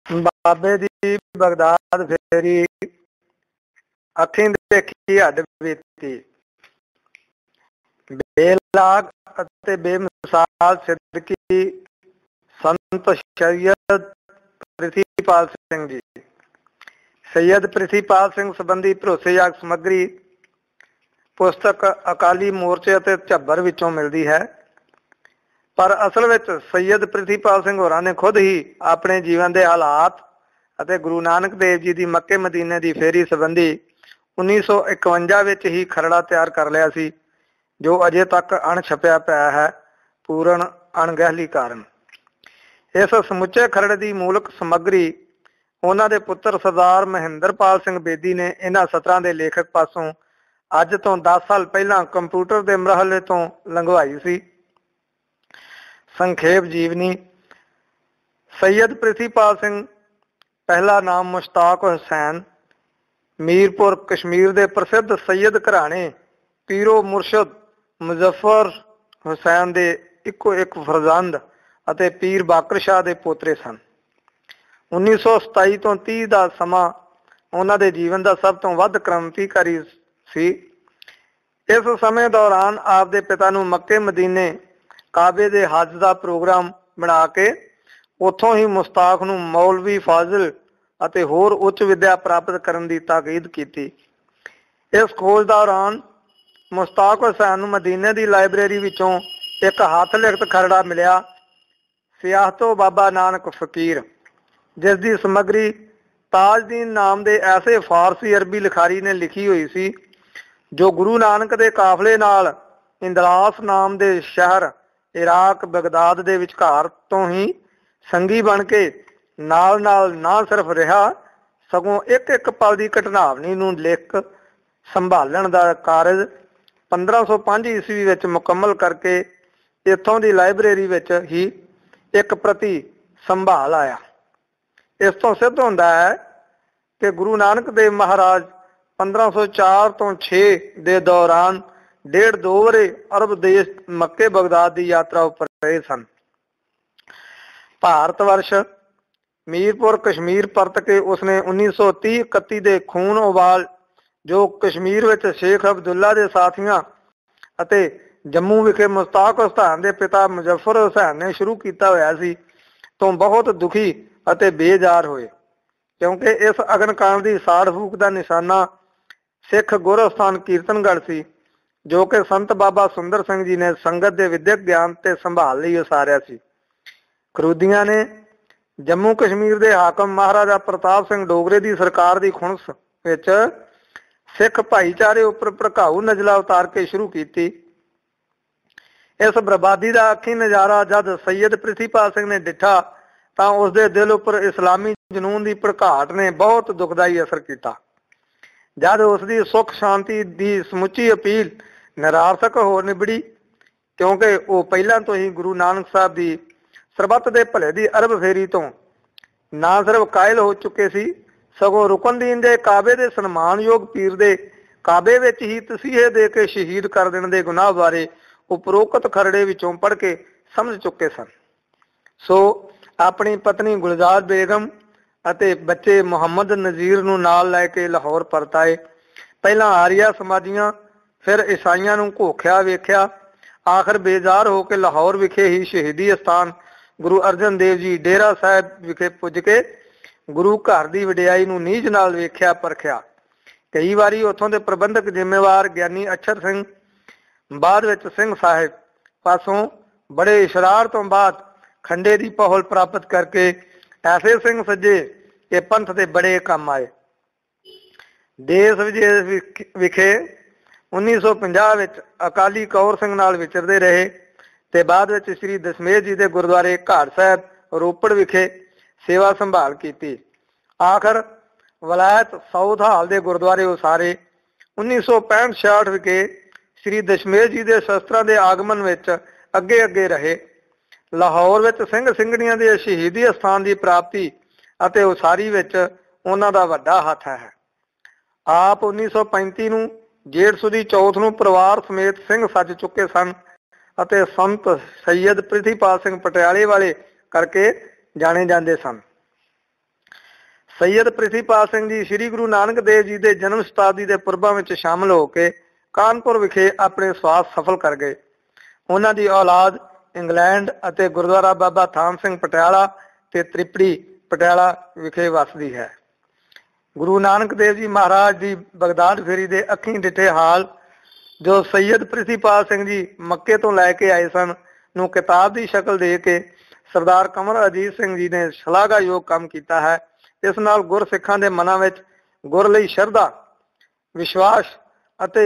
बाबे दी बगदाद फेरी अखीं देखी हड बीती बेलाग अते बेमिसाल सिद्दकी संत सैयद प्रिथीपाल सिंह जी। सैयद प्रिथीपाल सिंह संबंधी भरोसेयोग समग्री पुस्तक अकाली मोर्चे अते झब्बर विचों मिलती है, पर असल विच सैयद प्रिथीपाल सिंह होरां ने खुद ही अपने जीवन के हालात अते गुरु नानक देव जी की मक्के मदीने की फेरी संबंधी 1951 विच ही खरड़ा तैयार कर लिया सी, जो अजे तक अणछपिया पिया है पूर्ण अणगहली कारण। इस समुचे खरड़े की मूलक समग्री उन्हां दे पुत्र सरदार महेंद्रपाल सिंह बेदी ने इन्हां सतरां दे लेखक पासों अज तो 10 साल पहला कंप्यूटर के मरहले तो लंघवाई सी। संखेप जीवनी। सैयद प्रिथीपाल सिंह पहला नाम मुश्ताक हुसैन, मीरपुर कश्मीर के प्रसिद्ध सैयद घराने पीरो मुर्शद मुजफ्फर हुसैन के इको एक फरजंद अते पीर बाकर शाह के पोतरे सन। 1927 तो 30 का समा उन्हां दे जीवन का सब तो वध क्रांतिकारी सी। इस समय दौरान आपके पिता नूं मक्के मदीने काबे दे हज का प्रोग्राम बना के उथों ही मुस्ताक नूं मौलवी फाजिल अते होर उच्च विद्या प्राप्त करने की ताकीद की। इस खोज दौरान मुस्ताक हुसैन नूं मदीने की लाइब्रेरी विचों एक हथ लिखत खरड़ा मिलिया, सियाहतो बाबा नानक फकीर, जिसकी समग्री ताजदीन नाम के ऐसे फारसी अरबी लिखारी ने लिखी हुई सी, जो गुरु नानक के काफले नाल इंदलास नाम के शहर इराक बगदाद के विचकार तो ही संगी बन के नाल नाल ना सिर्फ रहा, सगों एक एक पल की घटनावनी नूं लिख संभालण का कारज 1505 ईस्वी विच मुकम्मल करके इत्थों की लाइब्रेरी विच ही एक प्रति संभाल आया। इस तो सिद्ध होता है कि गुरु नानक देव महाराज 1504 तो 6 के दौरान 1.5-2 वरे अरब देश मक्के बगदाद की यात्रा उपर रहे सन। भारत वर्ष मीरपुर कश्मीर परत के उसने 1930-31 के खून उबाल जो कश्मीर विच शेख अब्दुल्ला के साथियों अते जम्मू विखे मुस्ताक हुसैन के पिता मुजफ्फर हुसैन ने शुरू किया होया सी, तो बहुत दुखी अते बेजार होए, क्योंकि इस अग्नकांड की साड़ फूक का निशाना सिख गुरस्थान कीर्तनगढ़ सी, जो कि संत बाबा सुंदर सिंह जी ने संगत के विद्यक ज्ञान ते संभाल लई उसारिया सी। खरूदियां ने जम्मू कश्मीर के हाकम महाराजा प्रताप सिंह डोगरे की सरकार की खुणस विच सिख भाईचारे उपर भड़काऊ नजला उतार के शुरू की। इस बर्बादी का अखी नज़ारा जद सैयद प्रिथीपाल सिंह ने डिठा तो उसके दिल उपर इस्लामी जनून की भड़काहट ने बहुत दुखदाई असर किया। जद उसकी सुख शांति की समुची अपील निरार्थक हो निबड़ी, क्योंकि वो पहला तो ही गुरु नानक साहब की सरबत के भले की अरब फेरी तो ना सिर्फ कायल हो चुके सी, सगों रुकनदीन के काबे के सन्मानयोग पीर के काबे विच ही तसीहे दे के शहीद कर देने के गुनाह बारे उपरोक्त खरड़े विचों पढ़ के समझ चुके सन। सो अपनी पत्नी गुलजार बेगम अते बच्चे मुहम्मद नज़ीर नूं नाल लैके लाहौर परत आए। पहला आरिया समाजियां फिर ईसाइयां नूं घोखिया वेख्या, आखिर बेजार होकर लाहौर विखे ही शहीदी स्थान गुरु अर्जन देव जी डेरा साहब विखे पुज के गुरु घर की वडियाई नूं नीझ नाल वेख्या परखिया। कई बारी उत्थों के प्रबंधक जिम्मेवार ज्ञानी अक्षर सिंह बाद विच सिंह साहिब पासों बड़े इशरार तो बाद खंडे की पहल प्राप्त करके ऐसे सिंह सज्जे के पंथ के बड़े काम आए। देश विदेश विखे 1950 विच अकाली कौर सिंह नाल विचरते रहे ते बाद विच श्री दशमेश जी के गुरुद्वारे घाट साहब रोपड़ विखे सेवा संभाल की। आखिर वलायत साउथ हाल के गुरुद्वारे उसारे। 1965-66 विखे श्री दशमेश जी के शस्त्रों के आगमन विच अगे अगे रहे। लाहौर विच सिंह ਸਿੰਘਣੀਆਂ ਦੇ शहीदी स्थान की प्राप्ति ਅਤੇ उसारी विच उन्हां दा वड्डा हथ है। आप 1935 ਨੂੰ जेठ सुदी चौथ ਨੂੰ परिवार समेत सिंह सज चुके सन ਅਤੇ संत सैयद प्रिथीपाल सिंह पटियाले वाले करके जाने जाते सन। सैयद ਪ੍ਰਿਥੀਪਾਲ ਸਿੰਘ जी श्री गुरु नानक देव जी के जन्म शताब्दी के पुरबां विच शामिल होकर कानपुर विखे अपने स्वास सफल कर गए। उन्हां दी औलाद इंग्लैंड ਅਤੇ गुरुद्वारा बाबा थान सिंह पटियाला ते त्रिपड़ी पटियाला विखे वसदी है। गुरु नानक देव जी महाराज की बगदाद फेरी के अखीं डिठे हाल जो सैयद ਪ੍ਰਿਥੀਪਾਲ ਸਿੰਘ जी मक्के तो लैके आए सन नूं किताब की शक्ल दे के सरदार कमर अजीत सिंह जी ने शलाघायोग काम किया है। इस नाल गुर सिखां दे मनां विच गुर लई शरधा विश्वास ਅਤੇ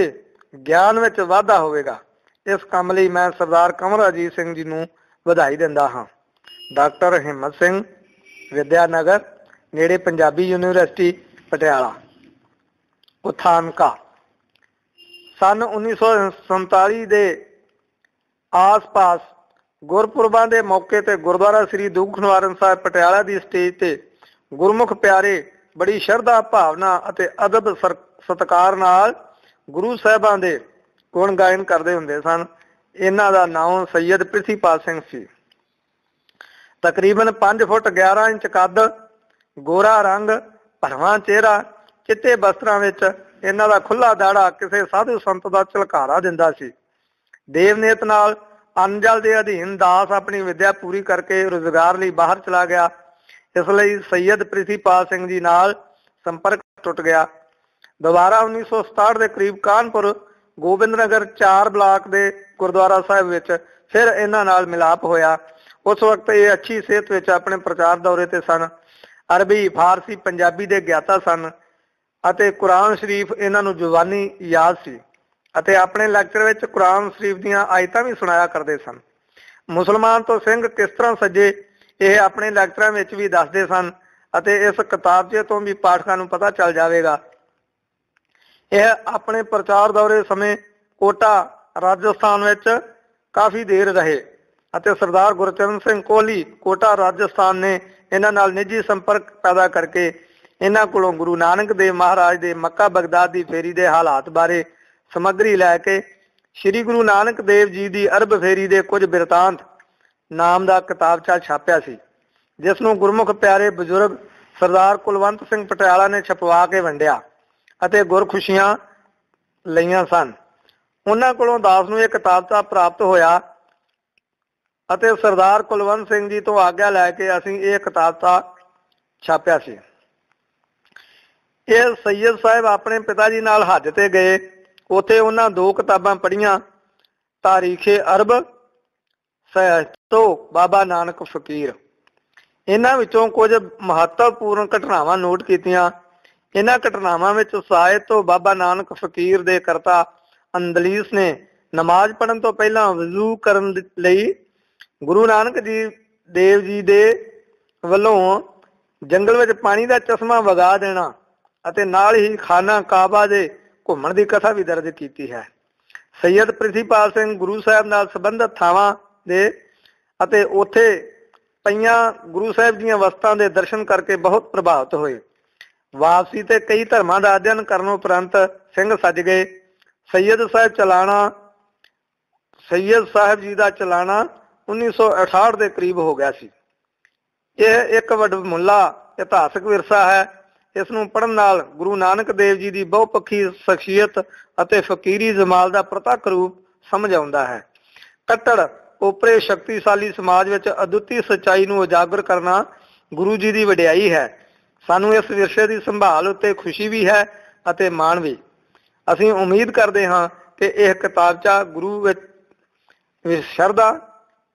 ਗਿਆਨ ਵਿੱਚ ਵਾਧਾ ਹੋਵੇਗਾ। इस काम ਲਈ मैं सरदार कमर अजीत सिंह जी ਨੂੰ ਵਧਾਈ ਦਿੰਦਾ ਹਾਂ। डॉक्टर ਹਿੰਮਤ ਸਿੰਘ विद्यानगर नेड़े पंजाबी यूनिवर्सिटी पटियाला। उथानका सन 1947 ਦੇ आस-पास गुरपुरबां ਦੇ मौके ਤੇ गुरुद्वारा श्री दुख निवारण साहिब पटियाला ਦੀ स्टेज ਤੇ गुरमुख प्यारे बड़ी शरधा भावना ਅਤੇ अदब सत्कार नाल गुरु साहिबां ਦੇ गुण गायन करते हुंदे सन। इन्हां दा नाम सैयद ਪ੍ਰਿਥੀਪਾਲ ਸਿੰਘ ਸੀ। तकरीबन 5 फुट 11 इंच कद, गोरा रंग, भरवां चेहरा, चिट्टे वस्त्रां विच इन्हां दा खुला दाड़ा किसी साधु संत दा झलकारा दिंदा सी। देवनेत नाल अनजल दे अधीन दास अपनी विद्या पूरी करके रोजगार लई बाहर चला गया। इसलिए सैयद ਪ੍ਰਿਥੀਪਾਲ ਸਿੰਘ जी नाल संपर्क टुट गया। दोबारा 1967 के करीब कानपुर गोबिंद नगर 4 ब्लाक के गुरुद्वारा साहिब विच फिर इन्हां नाल मिलाप होया। उस वक्त ये अच्छी सेहत विच अपने प्रचार दौरे ते सन। अरबी फारसी पंजाबी दे ज्ञाता सन अते कुरान शरीफ इन्हां नूं जुबानी याद सी अते अपने लैक्चर विच कुरान शरीफ दीआं आयतां भी सुनाया करदे सन। मुसलमान तो सिंह किस तरह सजे यह अपने लैक्चरां विच भी दसदे सन अते इस किताबचे तो भी पाठकां नूं पता चल जाएगा। यह अपने प्रचार दौरे समय कोटा राजस्थान विच काफ़ी देर रहे अते सरदार गुरचरण सिंह कोहली कोटा राजस्थान ने इन्हां नाल निजी संपर्क पैदा करके इन्हां कोलों गुरु नानक देव महाराज दे मक्का बगदाद की फेरी के हालात बारे समग्री लैके श्री गुरु नानक देव जी की अरब फेरी के कुछ बिरतांत नाम का किताबचा छापिया सी, जिसनों गुरमुख प्यारे बजुर्ग सरदार कुलवंत सिंह पटियाला ने छपवा के वंडिया अते गुरखुशियां लईआं सन। उन्हां कोलों दास नूं यह किताबचा प्राप्त होया अते सरदार कुलवंत सिंह जी तो आग्या लैके असीं यह किताबचा छापिया सी। यह सैयद साहिब अपने पिता जी नाल हज ते गए। उत्थे उन्हां 2 किताबां पढ़ियां, तारीखे अरब सहितो बाबा नानक फकीर। इन्हां विचों कुछ महत्वपूर्ण घटनावां नोट कीतियां। इन्हां घटनावां विच साहित तो बाबा नानक फकीर दे करता अंदलीस ने नमाज पढ़न तो पहला वजू करन लई गुरु नानक जी देव जी दे वल्लों जंगल विच पानी का चश्मा वगा देना अते नाल ही खाना काबा दे घूमण की कथा भी दर्ज की है। सैयद ਪ੍ਰਿਥੀਪਾਲ ਸਿੰਘ गुरु साहब नाल संबंधित थावां दे अते उत्थे पईयां गुरु साहब दीआं वस्तां दे दर्शन करके बहुत प्रभावित होए। वापसी ते कई धर्मां दा अध्ययन करन उपरंत सिंह सज गए। सैयद साहब जी का चलाना 1968 के करीब हो गया सी। यह एक वडमुला इतिहासक विरसा है। इसनूं पढ़न नाल गुरु नानक देव जी की बहुपक्षी शख्सियत अते फकीरी जमाल का प्रतੱਖ रूप समझ आउंदा है। कट्टड़ ओपरे शक्तिशाली समाज विच अद्वितीय सच्चाई नूं उजागर करना गुरु जी की वडियाई है। सानूं इस विरसे की संभाल उत्ते खुशी भी है अते माण भी। असीं उम्मीद करते हाँ कि यह किताबचा गुरु विच शरधा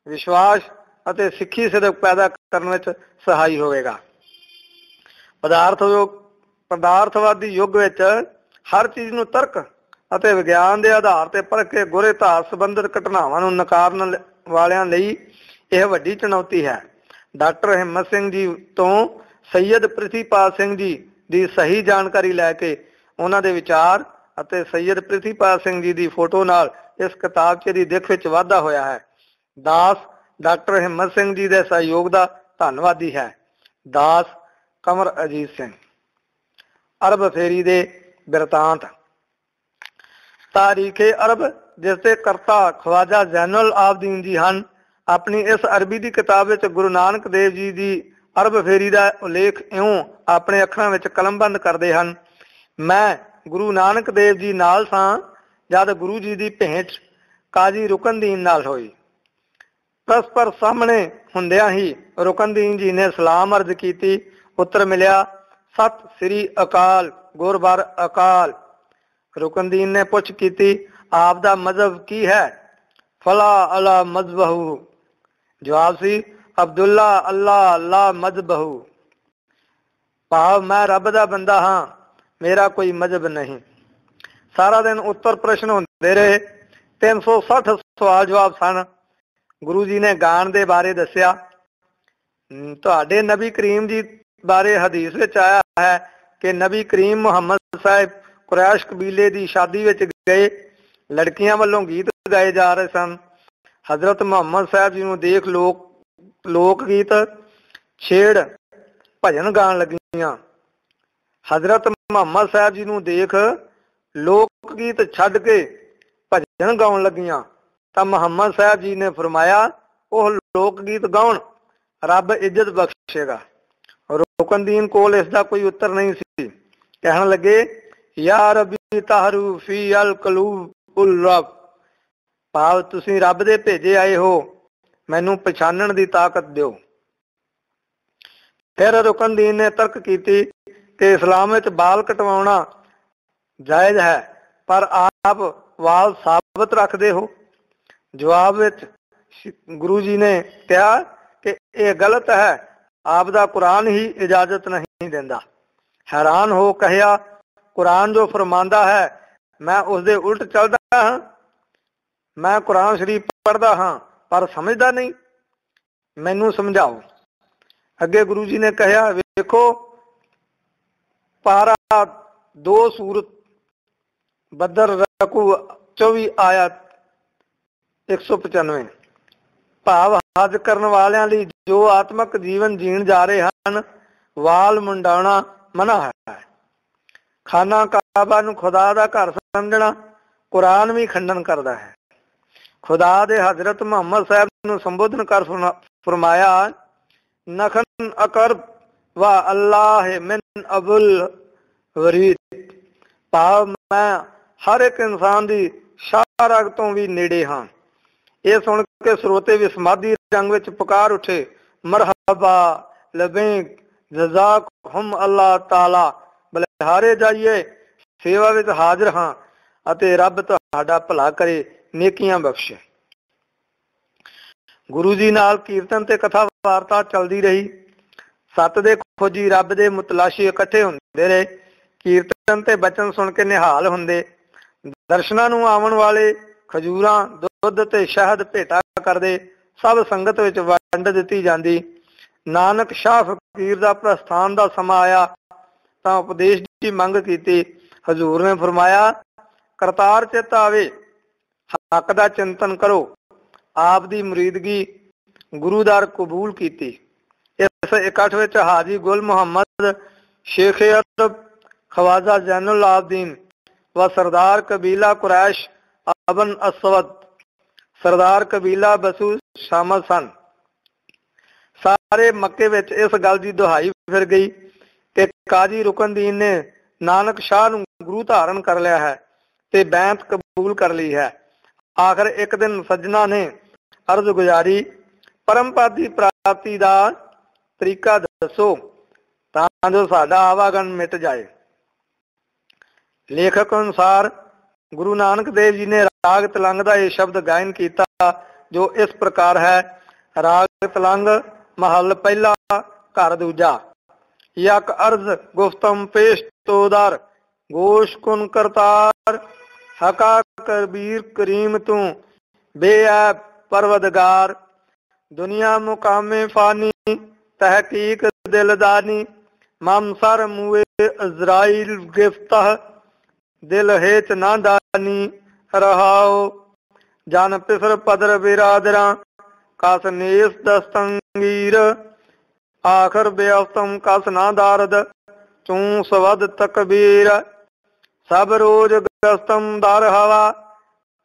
विश्वास अते सिੱਖੀ सिदक पैदा करने विच सहाई होवेगा। पदार्थवादी युग विच हर चीज़ नूं तर्क अते विज्ञान के आधार पर परख के गुर इतिहास संबंधित घटनावां नूं नकारन वालियां लई यह वड्डी चुनौती है। डॉक्टर ਹਿੰਮਤ ਸਿੰਘ जी तो सैयद ਪ੍ਰਿਥੀਪਾਲ ਸਿੰਘ जी की सही जानकारी लैके उन्हां दे विचार अते सैयद ਪ੍ਰਿਥੀਪਾਲ ਸਿੰਘ जी की फोटो नाल इस किताबचे की दिख विच वाधा होया है। दास डॉक्टर ਹਿੰਮਤ ਸਿੰਘ जी के सहयोग का धन्नवादी है। दास कमर अजीत सिंह। अरब फेरी दे बिरतांत। तारीखे अरब जिसके करता ख्वाजा जैनुल आबदीन जी हैं। अपनी इस अरबी की किताब में गुरु नानक देव जी की अरब फेरी का उल्लेख इउं अपने अखरां विच कलमबंद करते हैं। मैं गुरु नानक देव जी नाल सां जद गुरु जी की भेंट काजी रुकनदीन नाल होई। परस्पर सामने हुंदियां ही रुकनदीन जी ने सलाम अर्ज की। उत्तर मिलिया, सत श्री अकाल गुरबार अकाल। रुकनदीन ने पुछ की, आप दा मजहब की है? फला अला मजबहू। जवाब सी, अब्दुल्ला अल्लाह अल्लाह मजबहू। भाव मैं रब दा बंदा हाँ, मेरा कोई मजहब नहीं। सारा दिन उत्तर प्रश्न होंदे रहे। 360 सवाल जवाब सन। गुरु जी ने गान दे बारे दस्या। तुहाडे नबी करीम जी बारे हदीस विच आया है कि नबी करीम मुहम्मद साहिब कुरैश कबीले की शादी विच गए। लड़कियां वालों गीत गाए जा रहे सन। हजरत मुहम्मद साहब जी नूं देख लोक गीत छेड़ भजन गान लगियां। हजरत मुहम्मद साहब जी नूं देख लोक गीत छड्ड के भजन गाउण लगियां। तां मुहम्मद साहब जी ने फरमाया, ओह लोक गीत गाउण, रब इज्जत बख्शेगा। रुकनदीन कोल इसका कोई उत्तर नहीं सी। कहण लगे, या रबी ताहरू फी अल कलूब उल रब। भाव तुसीं रब दे भेजे आए हो, मैनू पछाणन दी ताकत दिओ। फिर रुकनदीन ने तर्क की कि इस्लाम विच बाल कटवाउणा जायज़ है, पर आप वाल साबित रखते हो। जवाब विच गुरु जी ने कहा कि यह गलत है, आप दा कुरान ही इजाजत नहीं देंदा। हैरान हो कहिया, कुरान जो फरमांदा है मैं उसदे उल्ट चलदा हाँ। मैं कुरान शरीफ पढ़दा हाँ पर समझदा नहीं, मैनू समझाओ। अगे गुरु जी ने कहा, वेखो पारा 2 सूरत बदर रकू 24 आयत 195। भाव हज करने वालियां लई जो आत्मक जीवन जीण जा रहे हैं, वाल मुंडाउणा मना है। खाना काबा नूं खुदा दा घर समझना कुरान भी खंडन करता है। खुदा दे हजरत मुहम्मद साहब नूं संबोधन कर फरमाया, नखन अकर व अल्लाह मिन अबुल वरीद। भाव मैं हर एक इंसान की शाह रग तो भी नेड़े हाँ। ये सुन के श्रोते भी समाधि रंग विच पुकार उठे, मरहबा लबैक जज़ाक हम अल्लाह ताला। बलिहारे जाइए, सेवा विच हाजिर हाँ अते रब तुहाडा भला करे, नेकियां बख्शे। गुरु जी नाल कीर्तन ते कथा वार्ता चलती रही। सत दे खोजी रब दे मुतलाशी इकट्ठे हुंदे रहे। कीर्तन ते बचन सुन के निहाल हुंदे। दर्शनां नूं आवन वाले खजूरां दुध ते शहद भेटा करदे। सब संगत विच वंड दित्ती जांदी। नानक शाह फकीर दा प्रस्थान दा समा आया तां उपदेश की मंग की। हजूर ने फरमाया, करतार चित आवे, हक दा चिंतन करो। आप दी मुरीदगी गुरुदार कबूल की। इस इकट्ठ विच हाजी गुल मुहम्मद शेख अरब ख्वाजा जैनुल आबदीन व सरदार कबीला कुरैश अबन असवद सरदार कबीला बसू शामिल सन। सारे मक्के विच इस गल की दुहाई फिर गई कि काजी रुकनदीन ने नानक शाह नूं गुरु धारण कर लिया है ते बैत कबूल कर ली है। आखिर एक दिन सज्जना ने अर्ज गुजारी, परमपद की प्राप्ति का तरीका दसो तां जो साडा आवागन मिट जाए। लेखक अनुसार गुरु नानक देव जी ने राग तलंग का यह शब्द गायन किया जो इस प्रकार है। राग तलंग महल पहला घर दूजा। यक अर्ज गुफ्तम पेश तोदार गोश कुन करतार हका कबीर करीम तू बेऐब परवदगार। दुनिया मुकामे फानी तहकीक दिलदानी मम सर मुए इज़राइल गिफ्तह दिल हेच ना दानी रहाओ। जन पिसर पदर बिरादरा कस नेस दस्तंगीर आखिर बेअस्तम कस ना दारद चू सवद तकबीर। सब रोज गस्तम दर हवा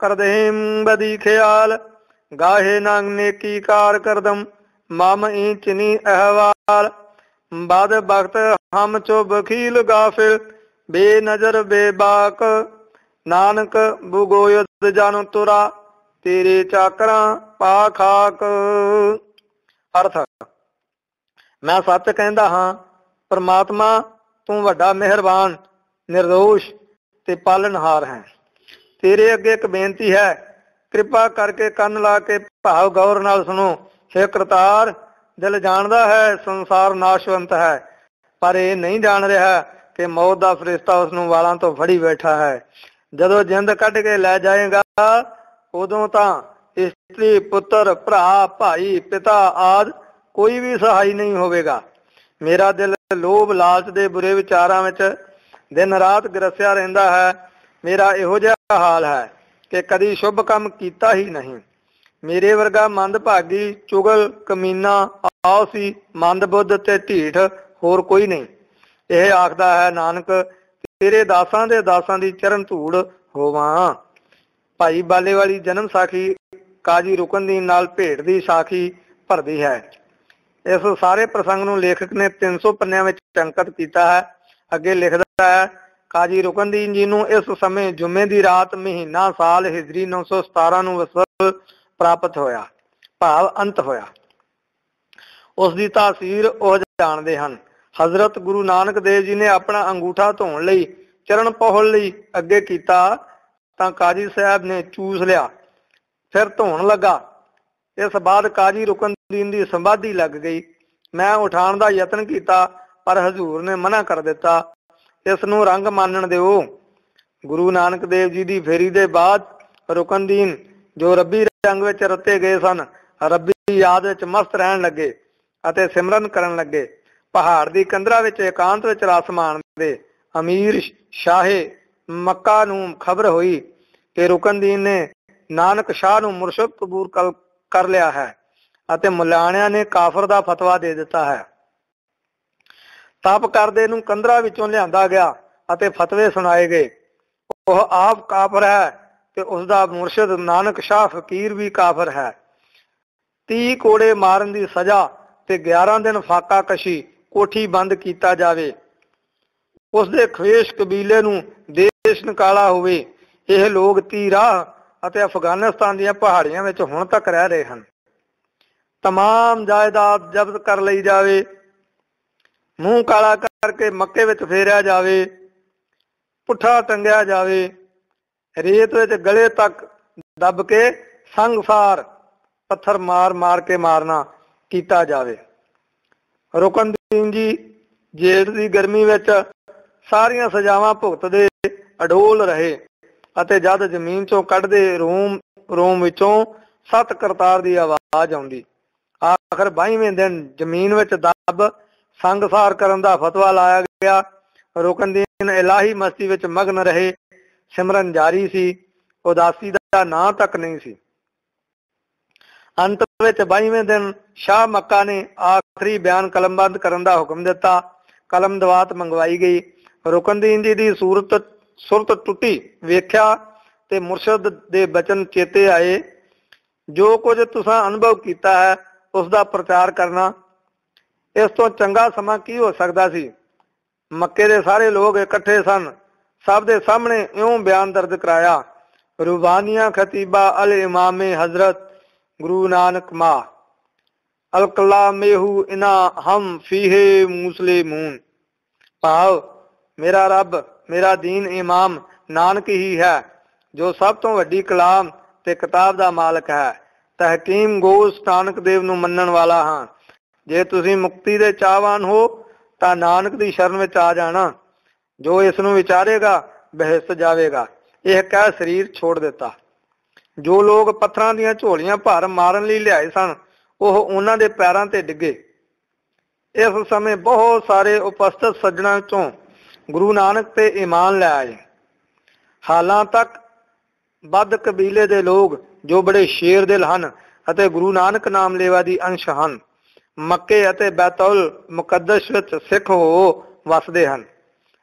करदेम बदी ख्याल गाहे नांग नेकी कार करदम मम इंचनी अहवा काल। बद बख्त हम चो बखील गाफिल, बेनजर बेबाक। नानक बुगोयद जन तुरा, तेरे चाकरा पा खाक। अर्थ, मैं सच कहता हाँ, परमात्मा तू वड्डा मेहरबान, निर्दोष ते पालनहार है। तेरे अगे एक बेनती है, कृपा करके कन ला के भाव गौर नाल सुनो। हे करतार, दिल जानदा है संसार नाशवंत है, पर यह नहीं जान रहा कि मौत का फरिश्ता उसनू वालों तो फड़ी बैठा है। जदों जिंद कढ़ के लै जाएगा, उदों तां इस्त्री पुत्र भरा भाई पिता आदि कोई भी सहाय नहीं होवेगा। मेरा दिल लोभ लालच दे बुरे विचारां विच दिन रात ग्रसिया रहिंदा है। मेरा इहो जिहा हाल है कि कदी शुभ काम कीता ही नहीं। मेरे वर्गा मंदभागी, चुगल, कमीना, आलसी, मंदबुद्ध ते ढीठ होर कोई नहीं। यह आखदा है नानक, तेरे दासां दे दासां दी चरण धूड़ होवां। भाई बाले वाली जन्म साखी काजी रुकनदीन नाल भेट दी साखी भरदी है। इस सारे प्रसंग नूं लेखक ने 300 पन्नियां विच अंकित कीता है। अगे लिखदा है, काजी रुकनदीन जी नूं इस समय जुम्मे दी रात महीना साल हिजरी 917 नूं वसल प्राप्त होया, भाव अंत होया। उसकी तासीर ਉਹ ਜਾਣਦੇ ਹਨ। हजरत गुरु नानक देव जी ने अपना अंगूठा धोण लई चरण पहुल लई अगे कीता तां काजी साहब ने चूस लिया, फिर धोण लगा। इस बाद काजी रुकनदीन की समाधि लग गई। मैं उठाण का यत्न किया, पर हजूर ने मना कर दिता। इसनूं रंग मानण दिओ। गुरु नानक देव जी की फेरी के बाद रुकनदीन जो रब्बी रंग विच रते गए सन, रब्बी याद विच मस्त रहन लगे अते सिमरन करन लगे। पहाड़ की कंधरा विच एकांत विच रस माणदे अमीर शाहे मक्का नूं खबर हुई कि रुकनदीन ने नानक शाह नूं मुर्शद कबूल कर लिया है अते मुलाणियां ने काफर दा फतवा दे दिता है। तप करदे नूं कंधरा विचों लिआंदा गया अते फतवे सुनाए गए। वह आप काफर है ते उसदा मुर्शद नानक शाह फकीर भी काफर है। 30 कोड़े मारन की सजा ते 11 दिन फाका कशी कोठी बंद किया जावे। उसदे खवेश कबीले नूं देश निकाला होवे। यह लोग तीराह अते अफगानिस्तान दीआं पहाड़ियां विच हुण तक रह रहे हैं। तमाम जायदाद जब्त कर लई जावे, मूँह काला करके मक्के विच फेरिया जावे, पुठा टंगिया जावे, रेत विच गले तक दब के संगसार पत्थर मार मार के मारना कीता जावे। रुकनदीन जी जेठ की गर्मी विच सारियां सजावां भुगतदे अडोल रहे अते जद जमीन चों कढ़दे रोम रोम विचों सत करतार की आवाज़ आउंदी। आखिर 22वें दिन जमीन विच दब संगसार करन दा फतवा लाया गया। रुकनदीन इलाही मस्ती विच मगन रहे। सिमरन जारी सी, उदासी दा नां तक नहीं सी। अंत विच 22वें दिन शाह मक्का ने आखिरी बयान कलमबंद करन दा हुक्म दिता। कलम दवात मंगवाई गई। रुकनदीन जी की सुरत टुटी वेख्या ते मुर्शद दे बचन चेते आए, जो कुछ तुसां अनुभव किया है उसका प्रचार करना। इस तो चंगा समा की हो सकता सी। मक्के दे सारे लोग इकट्ठे सन। सब दे सामने इउं बयान दर्ज कराया, रुबानिया खतीबा अल इमामे हजरत गुरु नानक मा अलकला मेहू इना हम फीहे मुसलिमून। भाव, मेरा रब मेरा दीन इमाम नानक ही है, जो सब तो वड्डी कलाम ते किताब दा मालक है। तहकीम गोश नानक देव नूं मन्नण वाला हाँ। जे तुसीं मुक्ति दे चाहवान हो तां नानक दी शरण विच आ जाना। जो इस नूं विचारेगा बहिश्त जावेगा। यह कह शरीर छोड़ दिता। जो लोग पत्थरां दीआं झोलियां भर मारन लई लिआए सन, ਉਹ ਉਹਨਾਂ ਦੇ ਪੈਰਾਂ ਤੇ ਡਿੱਗੇ। ਇਸ ਸਮੇਂ बहुत सारे उपस्थित सज्जणों चों गुरु नानक ते ईमान लै आए। हालां तक बद कबीले दे लोग जो बड़े शेर दिल हन अते गुरु नानक नाम लेवा दी अंश हन, मक्के अते बैतुल मुकद्दस विच सिख हो वसदे हन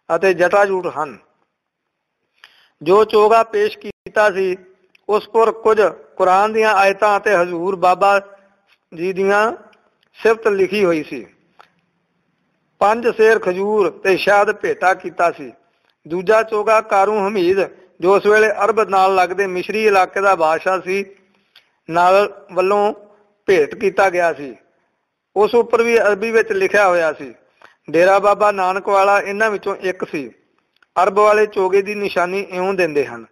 अते जटाजूट हन। जो चोगा पेश कीता सी उस पर कुछ कुरान दीआं आयतां अते हजूर बाबा जी दीआं सिफत लिखी हुई सी। 5 सेर खजूर ते शहद भेटा कीता सी। दूजा चोगा कारू हमीद जो उस वेले अरब नाल लगदे मिशरी इलाके का बादशाह सी नाल वल्लों भेंट किया गया सी। उस उपर भी अरबी विच लिखिया होया सी। डेरा बाबा नानक वाला इन्हां विचों एक सी। अरब वाले चोगे की निशानी इउं दिंदे हन,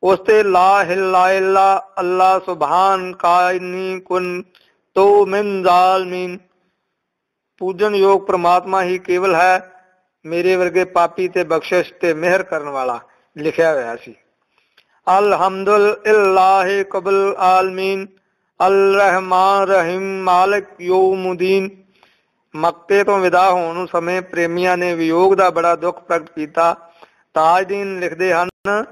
उस ते ला हिला इल्ला अल्लाह सुभान काइनी कुन तो मिन जालमीन, पूजन योग परमात्मा ही केवल है, मेरे वर्गे पापी ते बख्शिश ते मेहर करन वाला लिखिया होया सी। अल्हम्दुलिल्लाह कबल आलमीन अल रहमान रहीम मालिक यौमुद्दीन। मक्के तो विदा होने समय प्रेमिया ने वियोग का बड़ा दुख प्रगट किया। ताजदीन लिखते हैं,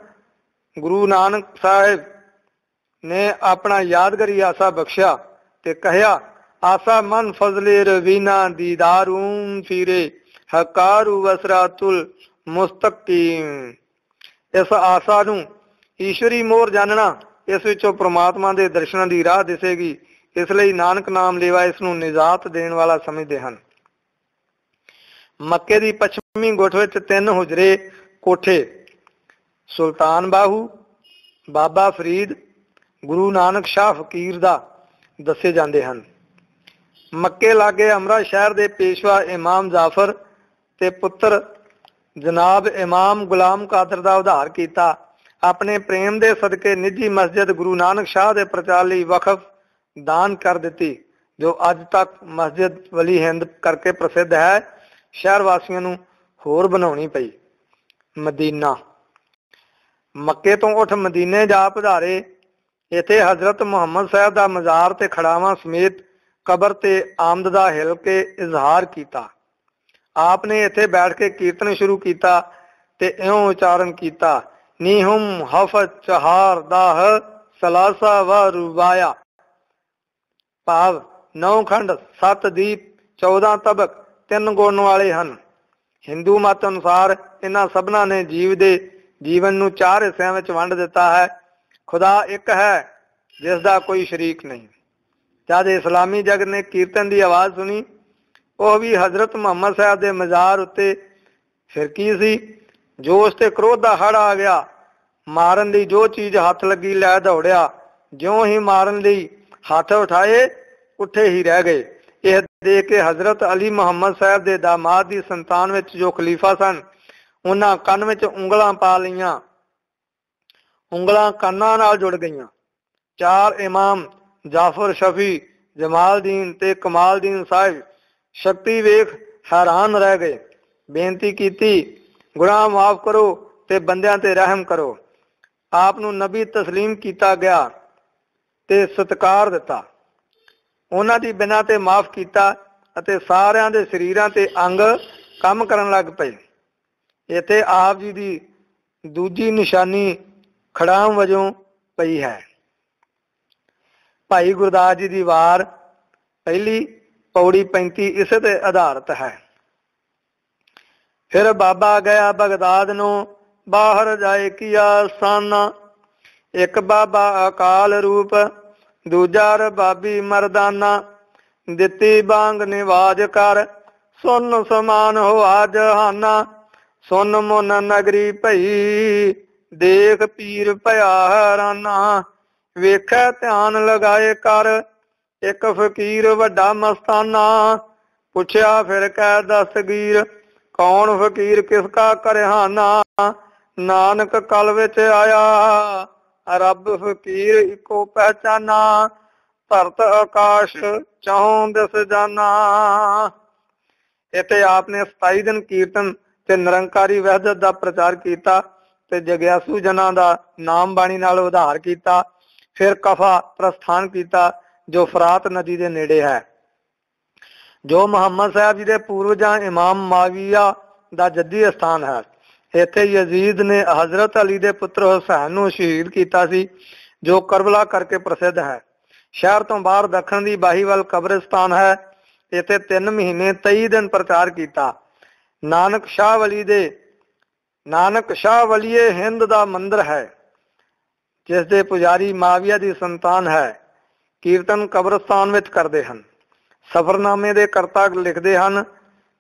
गुरु नानक साहिब ने अपना यादगारी आसा बख्शिया ते कहा, आसा मन फजले रवीना दीदारून फिरे हकारू वसरातुल मुस्तकीम। इस आसा नूं ईश्वरी मोहर जानना, इस विचों परमात्मा के दर्शनों की राह दिसेगी, इसलिए नानक नाम लेवा इसनूं निजात देने वाला समझते हैं। मक्के की पश्चिमी गुठ विच 3 हुजरे कोठे सुल्तान बाहू, बाबा फरीद, गुरु नानक शाह फकीर दा दसे जाते हैं। मक्के लागे अमरा शहर के पेशवा इमाम जाफर ते पुत्र जनाब इमाम गुलाम कादर का उधार किया। अपने प्रेम के सदके निजी मस्जिद गुरु नानक शाह के प्रचार लई वकफ दान कर दी, जो अज तक मस्जिद वली हिंद करके प्रसिद्ध है। शहर वासियों नूं होर बनाउणी पई। मदीना, मक्के तो उठ मदीने जा पधारे। इत्थे हजरत मुहम्मद साहब का मज़ार ते खड़ावां समेत कबर ते आमद का हिल के इजहार किया। आपने इत्थे बैठ के कीर्तन शुरू किया ते इउं उचारण किया, नीहुम हफ चहार दाह सलासा व रुबाया। भाव 9 खंड 7 दीप 14 तबक 3 गुण वाले हैं। हिंदू मत अनुसार इन्हां सबना ने जीव दे जीवन नूं 4 हिस्सों में वंड दिता है। खुदा एक है जिसका कोई शरीक नहीं। जब इस्लामी जगत ने कीर्तन की आवाज़ सुनी, वह भी हजरत मुहम्मद साहब के मज़ार उत्ते फिरकी सी। जोश ते क्रोध का हड़ आ गया। मारन दी जो चीज़ हथ लगी लै दौड़िया, ज्यों ही मारन लई हथ उठाए उठे ही रह गए। यह देख के हजरत अली मुहम्मद साहब के दामाद की संतान विच जो खलीफा सन, उन्हां कन विच उंगलां पा लईआं। उंगलां कानां नाल जुड़ गईआं। 4 इमाम जाफर शफी जमालदीन ते कमालदीन साहिब शक्ति वेख हैरान रह गए। बेनती की, गुनाह माफ करो ते बंदियां ते रहम करो। आप नूं नबी तस्लीम किया गया ते सत्कार दिता। उन्हां दी बिना ते माफ किया अते सारियां दे शरीरां ते अंग काम करन लग पए। इत्थे आप जी दी दूजी निशानी खड़ाम वजों पई है। भाई गुरदास जी की वार पहली पौड़ी 35 इस ते आधारित है। फिर बाबा गया बगदाद नो बाहर जाए किया साना। एक बाबा अकाल रूप दूजा रबाबी मरदाना। दिती बांग निवाज कर सुन समान हो आज हाना। सुन मुन नगरी भई देख पीर भया हैराना। वेखै ध्यान लगाए कर एक फकीर वड्डा मस्ताना। पुछया फिर कै दस्तगीर कौन फकीर किसका करहाना। नानक कल विच आया रब फकीर इको पहचाना। धरत आकाश चौं दिस जाना। इत्थे आपने 27 दिन कीर्तन ते निरंकारी वहदत का प्रचार किया ते जग्यासू जना का नाम बाणी नाल उधार किया। फिर कफा प्रस्थान किया जो फरात नदी के नेड़े है, जो मुहम्मद साहब जी के पूर्वजा इमाम माविया का जद्दी स्थान है। इत्थे यजीद ने हजरत अली के पुत्र हुसैन नूं शहीद किया सी, जो करबला करके प्रसिद्ध है। शहर तो बाहर दखण की बाही वाल कब्रिस्तान है। इत्थे 3 महीने 23 दिन प्रचार किया। नानक शाह वलीए हिंद का मंदिर है, जिसके पुजारी माविया की संतान है। कीर्तन कब्रिस्तान विच करते हैं। सफरनामे के करता लिखते हैं,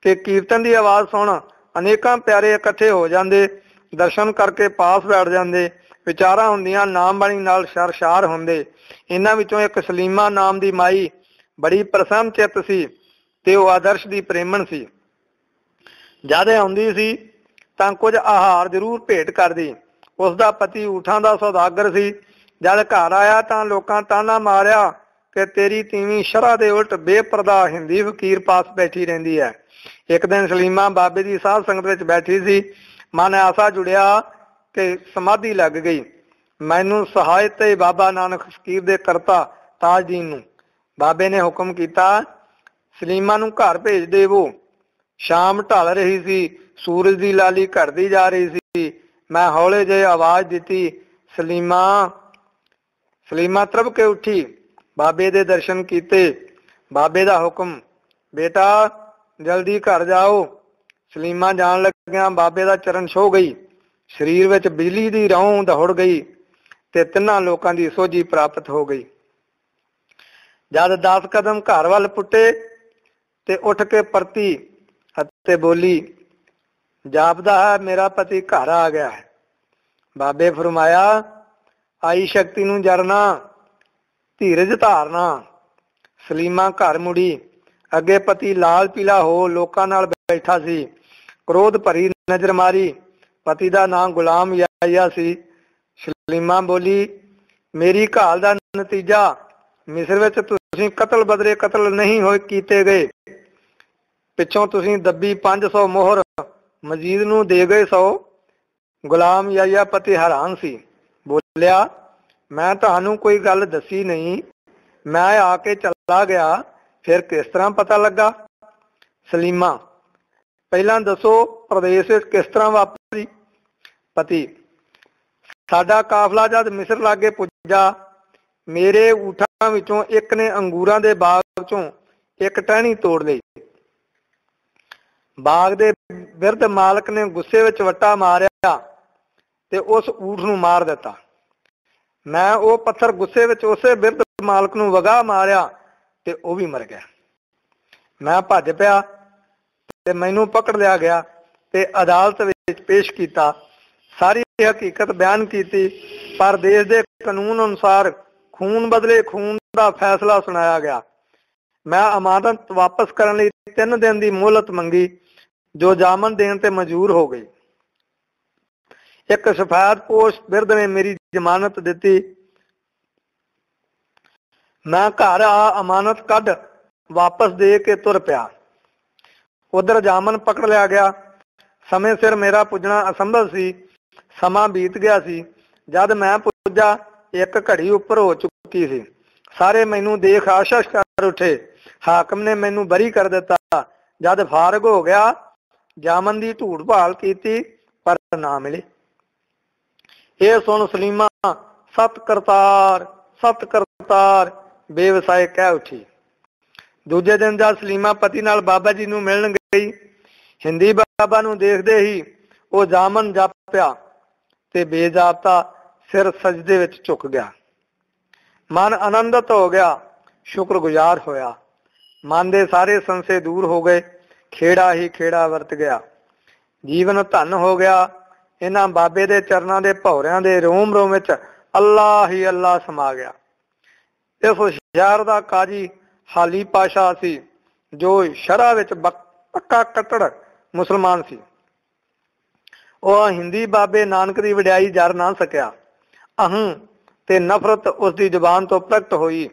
कि कीर्तन की आवाज़ सुन अनेकां प्यारे इकट्ठे हो जाते, दर्शन करके पास बैठ जाते, विचारां हुंदियां नाम बाणी नाल शरशार हुंदे। इन्हां विचों एक सलीमा नाम की माई बड़ी प्रसन्न चित सी ते वो आदर्श की प्रेमण सी। जद आउंदी सी तां कुछ आहार जरूर भेट करदी। उसका पति ऊठां दा सौदागर सी। जद घर आया तां लोकां ताना मारिया कि तेरी तीवीं शरह दे उल्ट बेपरदा हिंदी फकीर पास बैठी रहिंदी है। एक दिन सलीमा बाबे की साध संगत विच बैठी सी। मन आसा जुड़िया कि समाधि लग गई। मैनू सहायता ही बाबा नानक फकीर दे करता ताजदीन नूं। बाबे ने हुक्म किया, सलीमा नूं घर भेज देवो। शाम ढल रही सी, सूरज की लाली घटती जा रही सी। मैं हौले जे आवाज दी, सलीमा। सलीमा त्रभ के उठी, बाबे दे दर्शन किए। बाबे दा हुक्म, बेटा जल्दी घर जाओ। सलीमा जान लग्या बाबे दा चरण छो गई। शरीर विच बिजली दी रौं दौड़ गई ते तिन्हां लोकां दी सोझी प्राप्त हो गई। जद 10 कदम घर वाल पुटे ते उठ के परती अते बोली, जापदा है मेरा पति घर आ गया है। बाबे फरमाया, आई शक्ति नूं जरना, धीरज धारना। सलीमा घर मुड़ी। अगे पति लाल पीला हो लोकां नाल बैठा सी। क्रोध भरी नजर मारी। पति का नाम गुलाम याया सी। सलीमा बोली, मेरी घाल का नतीजा मिस्र विच तुसीं कतल बदले कतल नहीं होए कीते गए। पिछों तुसीं दब्बी 500 मोहर मजीद नूं दे गए 100। गुलाम याया पति हैरान सी। बोलिया, मैं तुहानूं कोई गल दसी नहीं, मैं आके चला गया, फिर किस तरह पता लगा। सलीमा, पहला दसो प्रदेश किस तरह वापरी। पति, साडा काफला जद मिस्र लागे पुजा, मेरे ऊठां विचों एक ने अंगूरां दे बाग चों एक टहनी तोड़ लई। बाग दे बिरध मालक ने गुस्से विच वट्टा मारिया ते उस ऊठ नूं मार दिता। मैं वो पत्थर गुस्से विच उसे बिरध मालक नूं वगा मारिया ते वो भी मर गया। मैं भज पिया ते मैनू पकड़ लिया गया ते अदालत विच पेश किया। सारी हकीकत बयान की, पर देश के कानून अनुसार खून बदले खून का फैसला सुनाया गया। मैं अमानत वापस करने 3 दिन की मोहलत मंगी, जो जामन देने ते मंजूर हो गई। एक सफेद पोश बिरध ने मेरी जमानत दी। मैं घर आ अमानत कढ़ वापस दे के तुर पिया। उधर जामन पकड़ लिया गया। समय सिर मेरा पुजना असंभव सी। समा बीत गया सी। जद मैं पुजा एक घड़ी उपर हो चुकी सी। सारे मैनू देख आशा कर उठे। हाकम ने मैनू बरी कर दिता। जद फारग हो गया, जामन की ढूढ़ भाल की पर ना मिले। ये सुन सलीमा सत करतार बेवसाए कह उठी। दूजे दिन जब सलीमा पति नाल बाबा जी नूं मिलन गई, हिंदी बाबा नूं देखदे ही वो जामन जापिया ते बेजाबता सिर सजदे विच झुक गया। मन आनंदित हो गया, शुक्रगुजार होया। मन दे सारे संशय दूर हो गए। खेड़ा ही खेड़ा वरत गया। जीवन धन हो गया। इन्हां बाबे दे चरनां दे भौरियां दे रोम रोम विच अल्लाह ही अल्लाह समा गया। इस शहर दा काजी हाली पाशा सी, जो शरह विच पक्का कट्टड़ मुसलमान सी। वह हिंदी बाबे नानक की वडियाई जर ना सकिया। अहं ते नफरत उसकी जुबान तो प्रगट हुई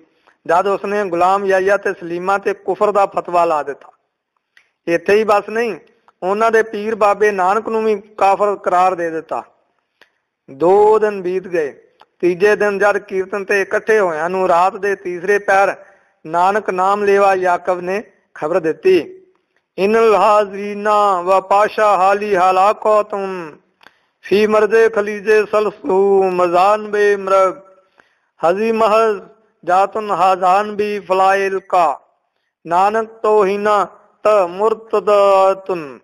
जद उसने गुलाम याया ते सलीमा ते कुफर का फतवा ला दिता। इत्थे ही बस नहीं, उन्हां दे पीर बाबे नानक नूं भी काफर करार दे दिता। 2 दिन बीत गए। तीजे दिन जद कीर्तन ते इकट्ठे होया नूं रात दे तीसरे पैर नानक नाम लेवा याकब ने खबर दी, इनल हाजरीना व पाशा हाली हालाको तुम फी मर्दे खलीजे सलसू मजान बे मृग हजी महज जातुन हाजान भी फलाइल का नानक तो हिना त मुर्तदतुन।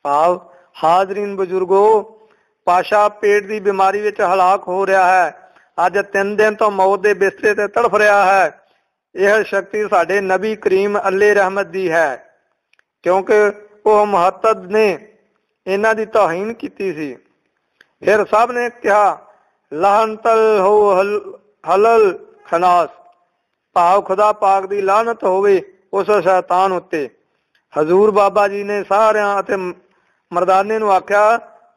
आओ हाजरीन बुजुर्गो, पाशा पेट की बीमारी विच हलाक हो रहा है। अज 3 दिन तो मौत के बिस्तरे ते तड़फ रहा है। यह शक्ति साडे नबी करीम अल्ले रहमत दी है। क्योंकि वह मुहत्तद ने इन्हां दी तौहीन कीती सी। फिर सब ने कहा लानतल हो हलल खनास, भाव खुदा पाक दी लानत होवे उस शैतान उत्ते। हजूर बाबा जी ने सारियां अते मरदाने नूं आख्या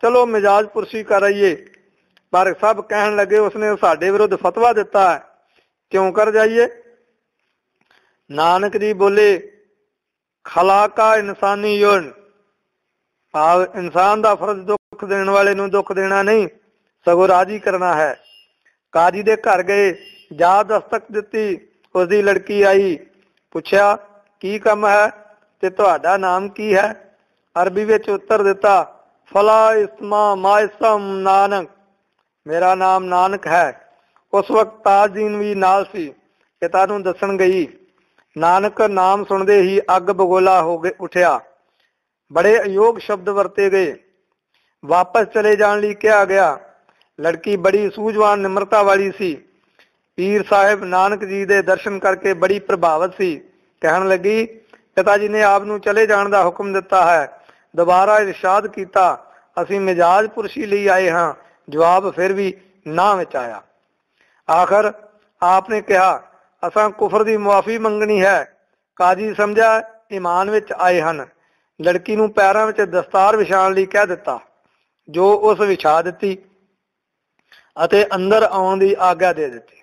चलो मिजाज पुरसी कर आइए, पर सब कहन लगे उसने साडे विरुद्ध फतवा दिता है, क्यों कर जाइए। नानक जी बोले खलाका इंसानी युन, भाव इंसान का फर्ज दुख देने वाले नूं दुख देना नहीं सगों राजी करना है। काजी दे घर गए, जा दस्तक दिती, उसकी लड़की आई, पूछया की कम है ते तुहाडा नाम की है। अरबी विच उत्तर दिता फला इस्मा माइसम नानक, मेरा नाम नानक है। उस वक्त ताजदीन भी नाल सी, पिता नूं दसन गई। नानक नाम सुनते ही अग बगोला हो गए उठिया। बड़े अयोग शब्द वरते गए, वापस चले जाने लिए कहा गया। लड़की बड़ी सूझवान निम्रता वाली सी। पीर साहिब नानक जी दे दर्शन करके बड़ी प्रभावित सी। कहन लगी पिता जी ने आप नूं चले जाने का हुक्म दिता है। दोबारा इरशाद किया असीं मिजाज पुरशी लई आए हाँ, जवाब फिर भी ना विच आया। आखिर आपने कहा असां कुफर की मुआफी मंगनी है। काजी समझा ईमान विच आए हन। लड़की नूं पैरां विच दस्तार विछाण लई कह दिता, जो उस विछा दिती अते अंदर आउण दी आग्या दे दिती।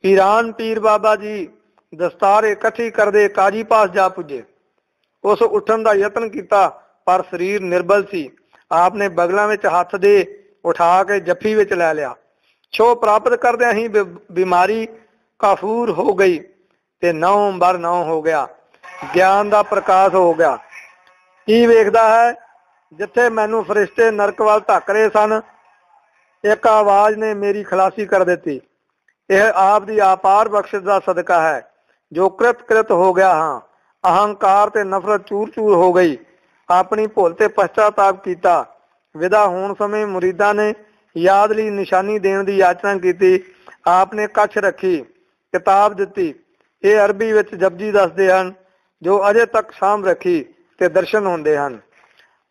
पीरान पीर बाबा जी दस्तार इकट्ठी करदे काजी पास जा पुजे। उस उठन का यतन किया पर शरीर निर्बल सी। आपने बगलों में हाथ दे उठा के जफ्फी विच लै लिया। छो प्राप्त करदे ही बीमारी काफूर हो गई ते 9 बर 9 हो गया। ज्ञान का प्रकाश हो गया। की वेखदा है, जिथे मैनू फरिश्ते नरक वाल धक रहे सन, एक आवाज ने मेरी खलासी कर दी। यह आप दी आपार बख्शिश का सदका है जो कृत हो गया हाँ। अहंकार ते नफरत चूर चूर हो गई। अपनी भुल ते पश्चाताप किया। विदा होने समय मुरीदा ने याद ली निशानी देने की याचना की। आपने कछ रखी, किताब दी। ये अरबी विच जपजी दसदे हन, जो अजे तक साम रखी ते दर्शन होंदे हन।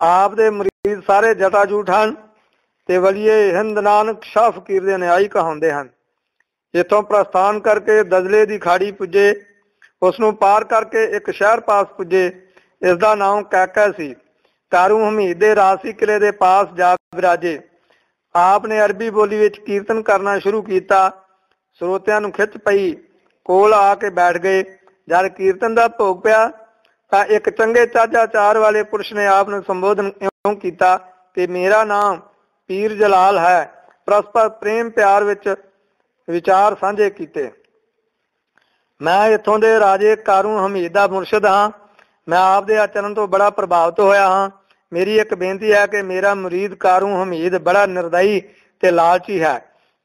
आप दे मुरीद सारे जटाजूट हन ते वलिए हिंद नानक शाह फकीर दे न्यायी कहाउंदे हन। इथों प्रस्थान करके दजले की खाड़ी पुजे, उसनों पार करके एक शहर पास पुजे। इसका नाम कैका सी। कारू हमीद दे रासी किले दे पास जा विराजे। आपने अरबी बोली विच कीर्तन करना शुरू किया। ਸਰੋਤਿਆਂ ਨੂੰ खिच पई, कोल आके बैठ गए। जब कीर्तन का भोग पिया तो एक चंगे चाचा चार वाले पुरुष ने आपने संबोधन इउं किया कि मेरा नाम पीर जलाल है। परस्पर प्रेम प्यार विच विचार साझे किए। मैं इत्थों दे राजे कारू हमीद दा मुर्शद हाँ। मैं आप दे आचरण तो बड़ा प्रभावित होया हाँ। मेरी एक बेनती है कि मेरा मुरीद कारू हमीद बड़ा निर्दयी ते लालची है।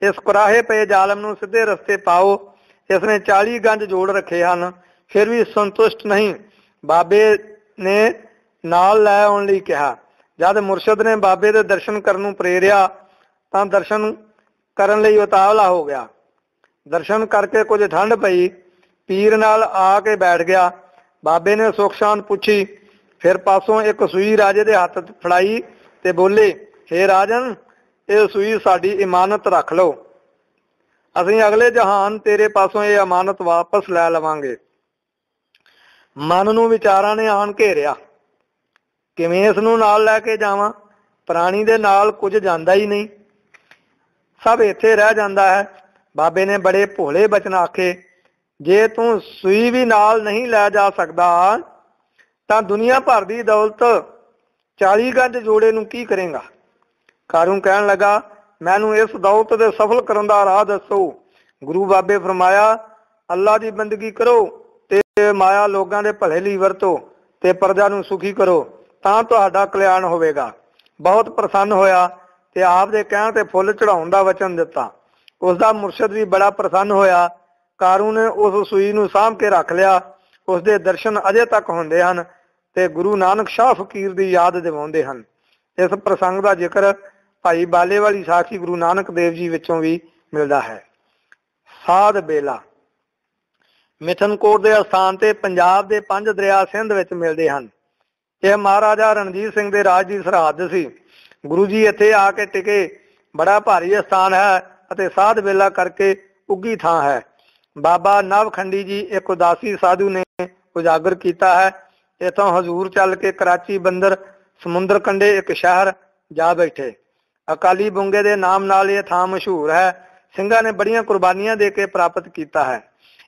इस कुराहे पे जालम नूं सीधे रस्ते पाओ। इसने 40 गंज जोड़ रखे हैं, फिर भी संतुष्ट नहीं। बाबे ने नाल लै आउण लई कहा। जद मुरशद ने बाबे दे दर्शन करन नूं प्रेरिया तां दर्शन करन लई उतावला हो गया। दर्शन करके कुछ ठंड पई, पीर नाल आके बैठ गया। बाबे ने सुख शांत पुछी, फिर पासों एक सूई राजे दे हत्थ फड़ाई ते बोले, हे राजन, ये सूई साडी इमानत रख लो, असीं अगले जहान तेरे पासों ये अमानत वापस लै लवांगे। मन नूं विचारां ने आण घेरिया, किवें इस नूं नाल लैके जावां? प्राणी दे नाल कुछ जांदा ही नहीं, सब इत्थे रह जांदा है। बाबे ने बड़े भोले बचन आखे, जे तू सूई भी नाल नहीं लै जा सकदा तां दुनिया भर दी दौलत 40 गज जोड़े नूं की करेगा? कारू कहन लगा, मैनू इस दौलत दे सफल करन दा राह दसो। गुरु बाबे फरमाया, अल्लाह दी बंदगी करो ते माया लोगां दे भले लई वरतो ते प्रजा नूं सुखी करो, तां तुहाडा कल्याण होवेगा। बहुत प्रसन्न होया ते आप दे कहण ते फुੱਲ चढ़ाउण दा वचन दिता। उसका मुरशद भी बड़ा प्रसन्न होया। कारू ने उस सूई नूं साਂਭ के रख लिया। उसके दर्शन अजे तक होंदे हन ते गुरु नानक शाह फकीर की याद दिवाउंदे हन। इस प्रसंग का जिक्र भाई बाले वाली साखी गुरु नानक देव जी विचों भी मिलता है। साध बेला मिठनकोट के स्थान से पंजाब के 5 दरिया सिंध विच मिलते हैं। यह महाराजा रणजीत सिंह दे राज की सरहद सी। गुरु जी इत्थे आके टिके। बड़ा भारी स्थान है अते साध बेला करके उगी थां है। बाबा नवखंडी जी एक उदासी साधु ने उजागर किया है। इथों हजूर चल के कराची बंदर समुद्र कंढे एक शहर जा बैठे। अकाली बुंगे दे नाम नाल यह थां मशहूर है। ਸਿੰਘਾਂ ने बड़ियां कुर्बानियां दे के प्राप्त किया है।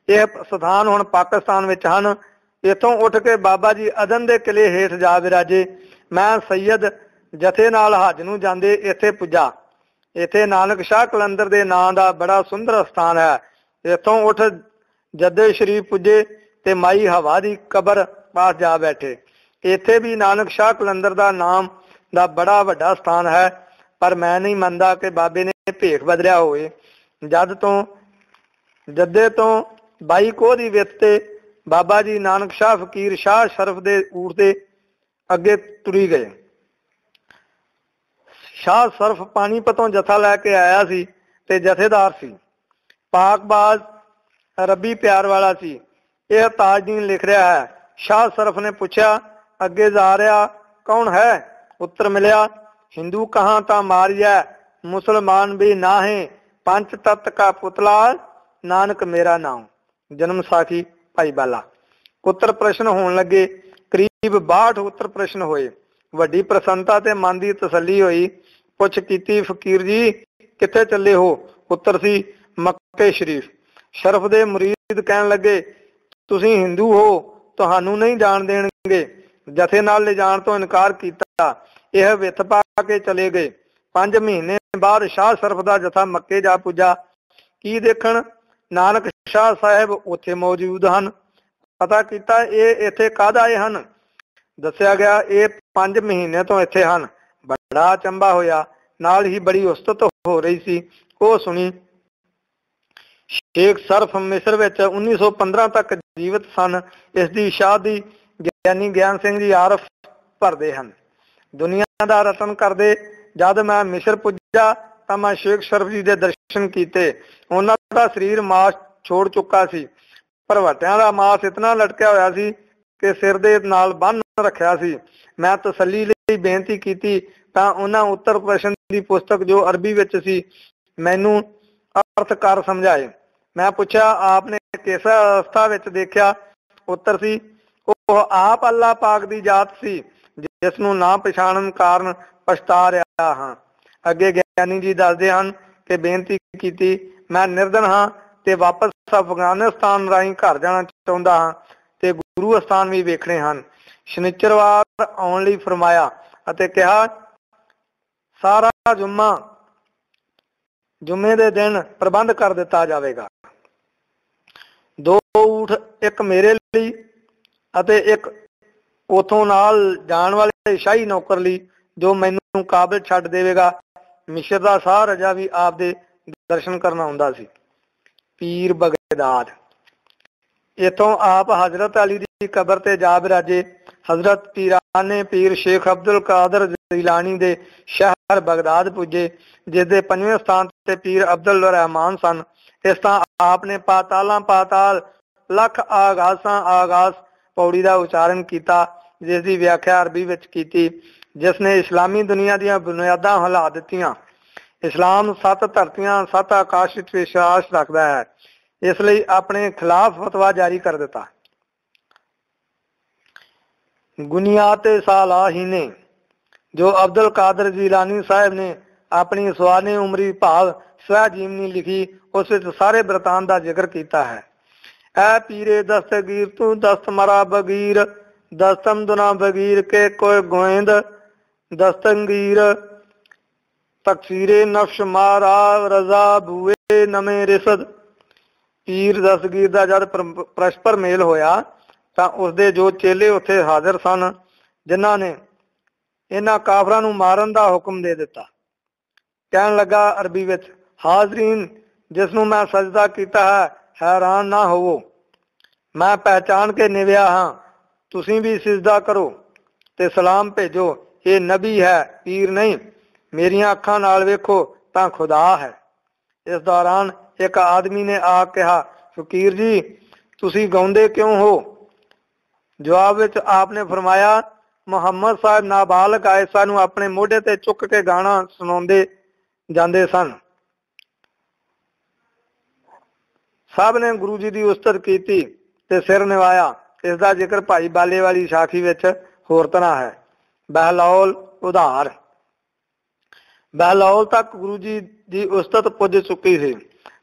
यह स्थान हुण पाकिस्तान विच हन। इथों उठ के बाबा जी अदन दे किले हेठ जा विराजे। मैं सैयद जथे नाल हज नूं जांदे इत्थे पुजा। इत्थे नानक शाह कलंदर दे नां दा बड़ा सुंदर स्थान है। इथों उठ जद्दे शरीफ पुजे ते माई हवा दी कबर पास जा बैठे। इत्थे भी नानक शाह कलंदर दा नाम दा बड़ा वड्डा स्थान है। पर मैं नहीं मनदा कि बाबे ने भेख बदलिया होवे। जद तो जद्दे तो 22 कोह दी वित ते बाबा जी नानक शाह फकीर शाह शरफ दे ऊठ दे अगे तुरी गए। शाह शरफ पानीपतों जथा लैके आया सी ते जथेदार सी। पाकबाज रबी प्यार वाला सी। यह ताजदीन लिख रहा है। शाह शरफ ने पूछा अगे जा रहा कौन है? उत्तर मिलिया हिंदू कहाँ ता मारिया, मुसलमान भी ना है, पंच तत्त का पुतला नानक मेरा नाम। जन्म साखी भाई बाला। उत्तर प्रश्न होने लगे। करीब 62 उत्तर प्रश्न होए। वड्डी प्रसन्नता ते मन की तसल्ली हुई। पुछ कीती फकीर जी किथे चले हो? उत्तर सी मक्के शरीफ। शरफ दे मुरीद कहन लगे तुसी हिंदू हो, तुहानू नहीं जान देणगे। जथे नाल ले जाण तो इनकार किया। यह विथ पा के चले गए। 5 महीने बाद शाह शरफ का जथा मक्के जा पुजा। की देखण नानक शाह साहब उत्थे मौजूद हन। पता किया ये इत्थे कद आए हन। दस्या गया ये 5 महीने तो इत्थे हन। बड़ा अचंभा होया। नाल ही बड़ी उस्तत हो रही सी। वो सुनी। शेख शरफ मिस्र विच 1915 तक जीवित सन। इसकी शादी ज्ञानी ज्ञान सिंह जी आरफ भरते हैं। दुनिया का रतन करते जद मैं मिस्र पुजा तो मैं शेख शरफ जी के दर्शन किए। उन्हों का शरीर मास छोड़ चुका सी। भरवटियां का मास इतना लटकिया होया सी कि सिर दे नाल बन रखिया सी। मैं तसल्ली लई बेनती की तां उन्हां उत्तर प्रश्न की पुस्तक जो अरबी विच सी मैनू अर्थ कर समझाए। मैं पूछा आपने किस अवस्था विच देखा? उत्तर सी ਉਹ आप अल्लाह पाक की जात सी जिसनों ना पछाणन कारण पछता रहा हाँ। अगे ज्ञानी जी दसदे हन कि बेनती की मैं निर्धन हाँ ते वापस अफगानिस्तान राही घर जाना चाहुंदा हाँ ते गुरु स्थान भी वेखणे हन। शनिचरवार आउण लई फरमाया अते कहा सारा जुम्मे दे दिन प्रबंध कर दिता जाएगा। 2 ऊठ एक मेरे लिए अते एक उथों नाल जाण वाले शाही नौकर ली जो मैनू काबिल छड्ड देवेगा। मिस्र दा साह रजा भी आप दे दर्शन करना आउंदा सी। पीर बगदाद। इथों आप हजरत अली दी कबर ते जा बिराजे। हजरत पीराने पीर शेख अब्दुल कादर जिलानी दे शहर बगदाद पुजे जिसदे 5वें स्थान ते पीर अब्दुल रहमान सन। इस तां आपने पातालां पाताल लख आगासां आगास पौड़ी का उच्चारण किया जिसकी व्याख्या अरबी विच की जिसने इस्लामी दुनिया दी बुनियादां हिला दित्तियां। इस्लाम 7 धरतियां 7 आकाश विच विश्वास रखता है। इसलिए अपने खिलाफ फतवा जारी कर दिता। गुनियाते सालाही ने जो अब्दुल कादर जिलानी साहब ने अपनी सवाने उमरी भाव स्वै जीवनी लिखी उस विच सारे बरतान का जिक्र किया है। ऐ पीरे दस्तगीर तू दस्त मरा बगीर दस्तम दुना बगीर के कोई गोविंद दस्तंगीर तकसीरे नफ्श मारा रजा बुए नमे रिसद। पीर दस्तगीर का जब परस्पर मेल होया तो उसके जो चेले उत्थे हाजिर सन जिन्हां ने इन्हां काफरां नूं मारन का हुक्म दे दिता। कहन लगा अरबी विच हाजरीन जिसनों मैं सजदा किया है हैरान ना होवो। मैं पहचान के निव्या हाँ तुसी भी सिजदा करो ते सलाम भेजो। ये नबी है पीर नहीं। मेरिया अखां नाल वेखो तां खुदा है। इस दौरान एक आदमी ने आ कहा फकीर जी तुसी गाउंदे क्यों हो? जवाब विच आपने फरमाया ਮੁਹੰਮਦ ਸਾਹਿਬ ਨਾਬਾਲਗ ਆਏ ਸਾਨੂੰ ਆਪਣੇ ਮੋਢੇ ਤੇ ਚੁੱਕ ਕੇ ਗਾਣਾ ਸੁਣਾਉਂਦੇ ਜਾਂਦੇ ਸਨ। ਸਭ ਨੇ ਗੁਰੂ ਜੀ ਦੀ ਉਸਤਤ ਕੀਤੀ ਤੇ ਸਿਰ ਨਿਵਾਇਆ। ਇਸ ਦਾ ਜ਼ਿਕਰ ਭਾਈ ਬਾਲੇ ਵਾਲੀ ਸਾਖੀ ਵਿੱਚ ਹੋਰ ਤਰ੍ਹਾਂ ਹੈ। ਬਹਿਲੋਲ ਉਧਾਰ। ਬਹਿਲੋਲ ਤੱਕ ਗੁਰੂ ਜੀ ਦੀ ਉਸਤਤ ਪੁੱਜ ਚੁੱਕੀ ਸੀ।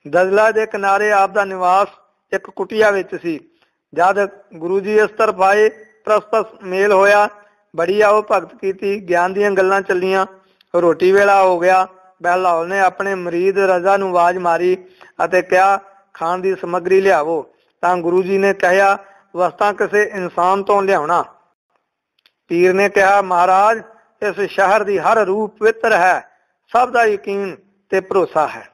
ਦਜਲਾ ਦੇ ਕਿਨਾਰੇ ਆਪ ਦਾ ਨਿਵਾਸ ਇੱਕ ਕੁਟੀਆ ਵਿੱਚ ਸੀ। ਜਦ ਗੁਰੂ ਜੀ ਇਸ ਤਰਫ ਆਏ, ਪਰਸਪਰ ਮੇਲ ਹੋਇਆ, ਬੜੀ ਆਓ ਭਗਤ ਕੀਤੀ, ਗਿਆਨ ਦੀਆਂ ਗੱਲਾਂ ਚੱਲੀਆਂ। ਰੋਟੀ ਵੇਲਾ ਹੋ ਗਿਆ। ਬਹਿਲੋਲ ਨੇ ਆਪਣੇ ਮਰੀਦ ਰਜ਼ਾ ਨੂੰ ਆਵਾਜ਼ ਮਾਰੀ ਅਤੇ ਕਿਹਾ, ਖਾਣ ਦੀ ਸਮੱਗਰੀ ਲਿਆਵੋ। ਤਾਂ ਗੁਰੂ ਜੀ ਨੇ ਕਿਹਾ, ਵਸਤਾਂ ਕਿਸੇ ਇਨਸਾਨ ਤੋਂ ਲਿਆਉਣਾ। ਪੀਰ ਨੇ ਕਿਹਾ, ਮਹਾਰਾਜ ਇਸ ਸ਼ਹਿਰ ਦੀ ਹਰ ਰੂਹ ਪਵਿੱਤਰ ਹੈ, ਸਭ ਦਾ ਯਕੀਨ ਤੇ ਭਰੋਸਾ ਹੈ।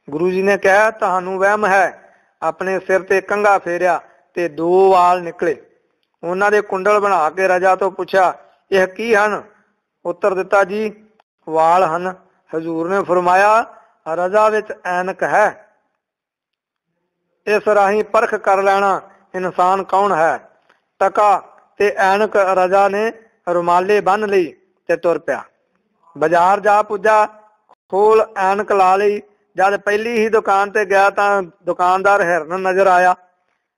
ਗੁਰੂ ਜੀ ਨੇ ਕਿਹਾ, ਤੁਹਾਨੂੰ ਵਹਿਮ ਹੈ। ਆਪਣੇ ਸਿਰ ਤੇ ਕੰਘਾ ਫੇਰਿਆ ਤੇ 2 ਵਾਲ ਨਿਕਲੇ। ਉਹਨਾਂ ਦੇ ਕੁੰਡਲ ਬਣਾ ਕੇ ਰਜਾ ਤੋਂ ਪੁੱਛਿਆ, ਇਹ ਕੀ ਹਨ? ਉੱਤਰ ਦਿੱਤਾ, ਜੀ ਵਾਲ ਹਨ। ਹਜ਼ੂਰ ਨੇ ਫਰਮਾਇਆ, ਰਜਾ ਵਿੱਚ ਐਨਕ ਹੈ, ਇਸ ਰਾਹੀਂ ਪਰਖ ਕਰ ਲੈਣਾ ਇਨਸਾਨ ਕੌਣ ਹੈ। ਟਕਾ ਤੇ ਐਨਕ ਰਜਾ ਨੇ ਰੁਮਾਲੇ ਬੰਨ ਲਈ ਤੇ ਤੁਰ ਪਿਆ। ਬਾਜ਼ਾਰ ਜਾ ਪੁੱਜਾ, ਖੋਲ ਐਨਕ ਲਾ ਲਈ। ਜਦ ਪਹਿਲੀ ਹੀ ਦੁਕਾਨ ਤੇ ਗਿਆ ਤਾਂ ਦੁਕਾਨਦਾਰ ਹਿਰਨ ਨਜ਼ਰ ਆਇਆ,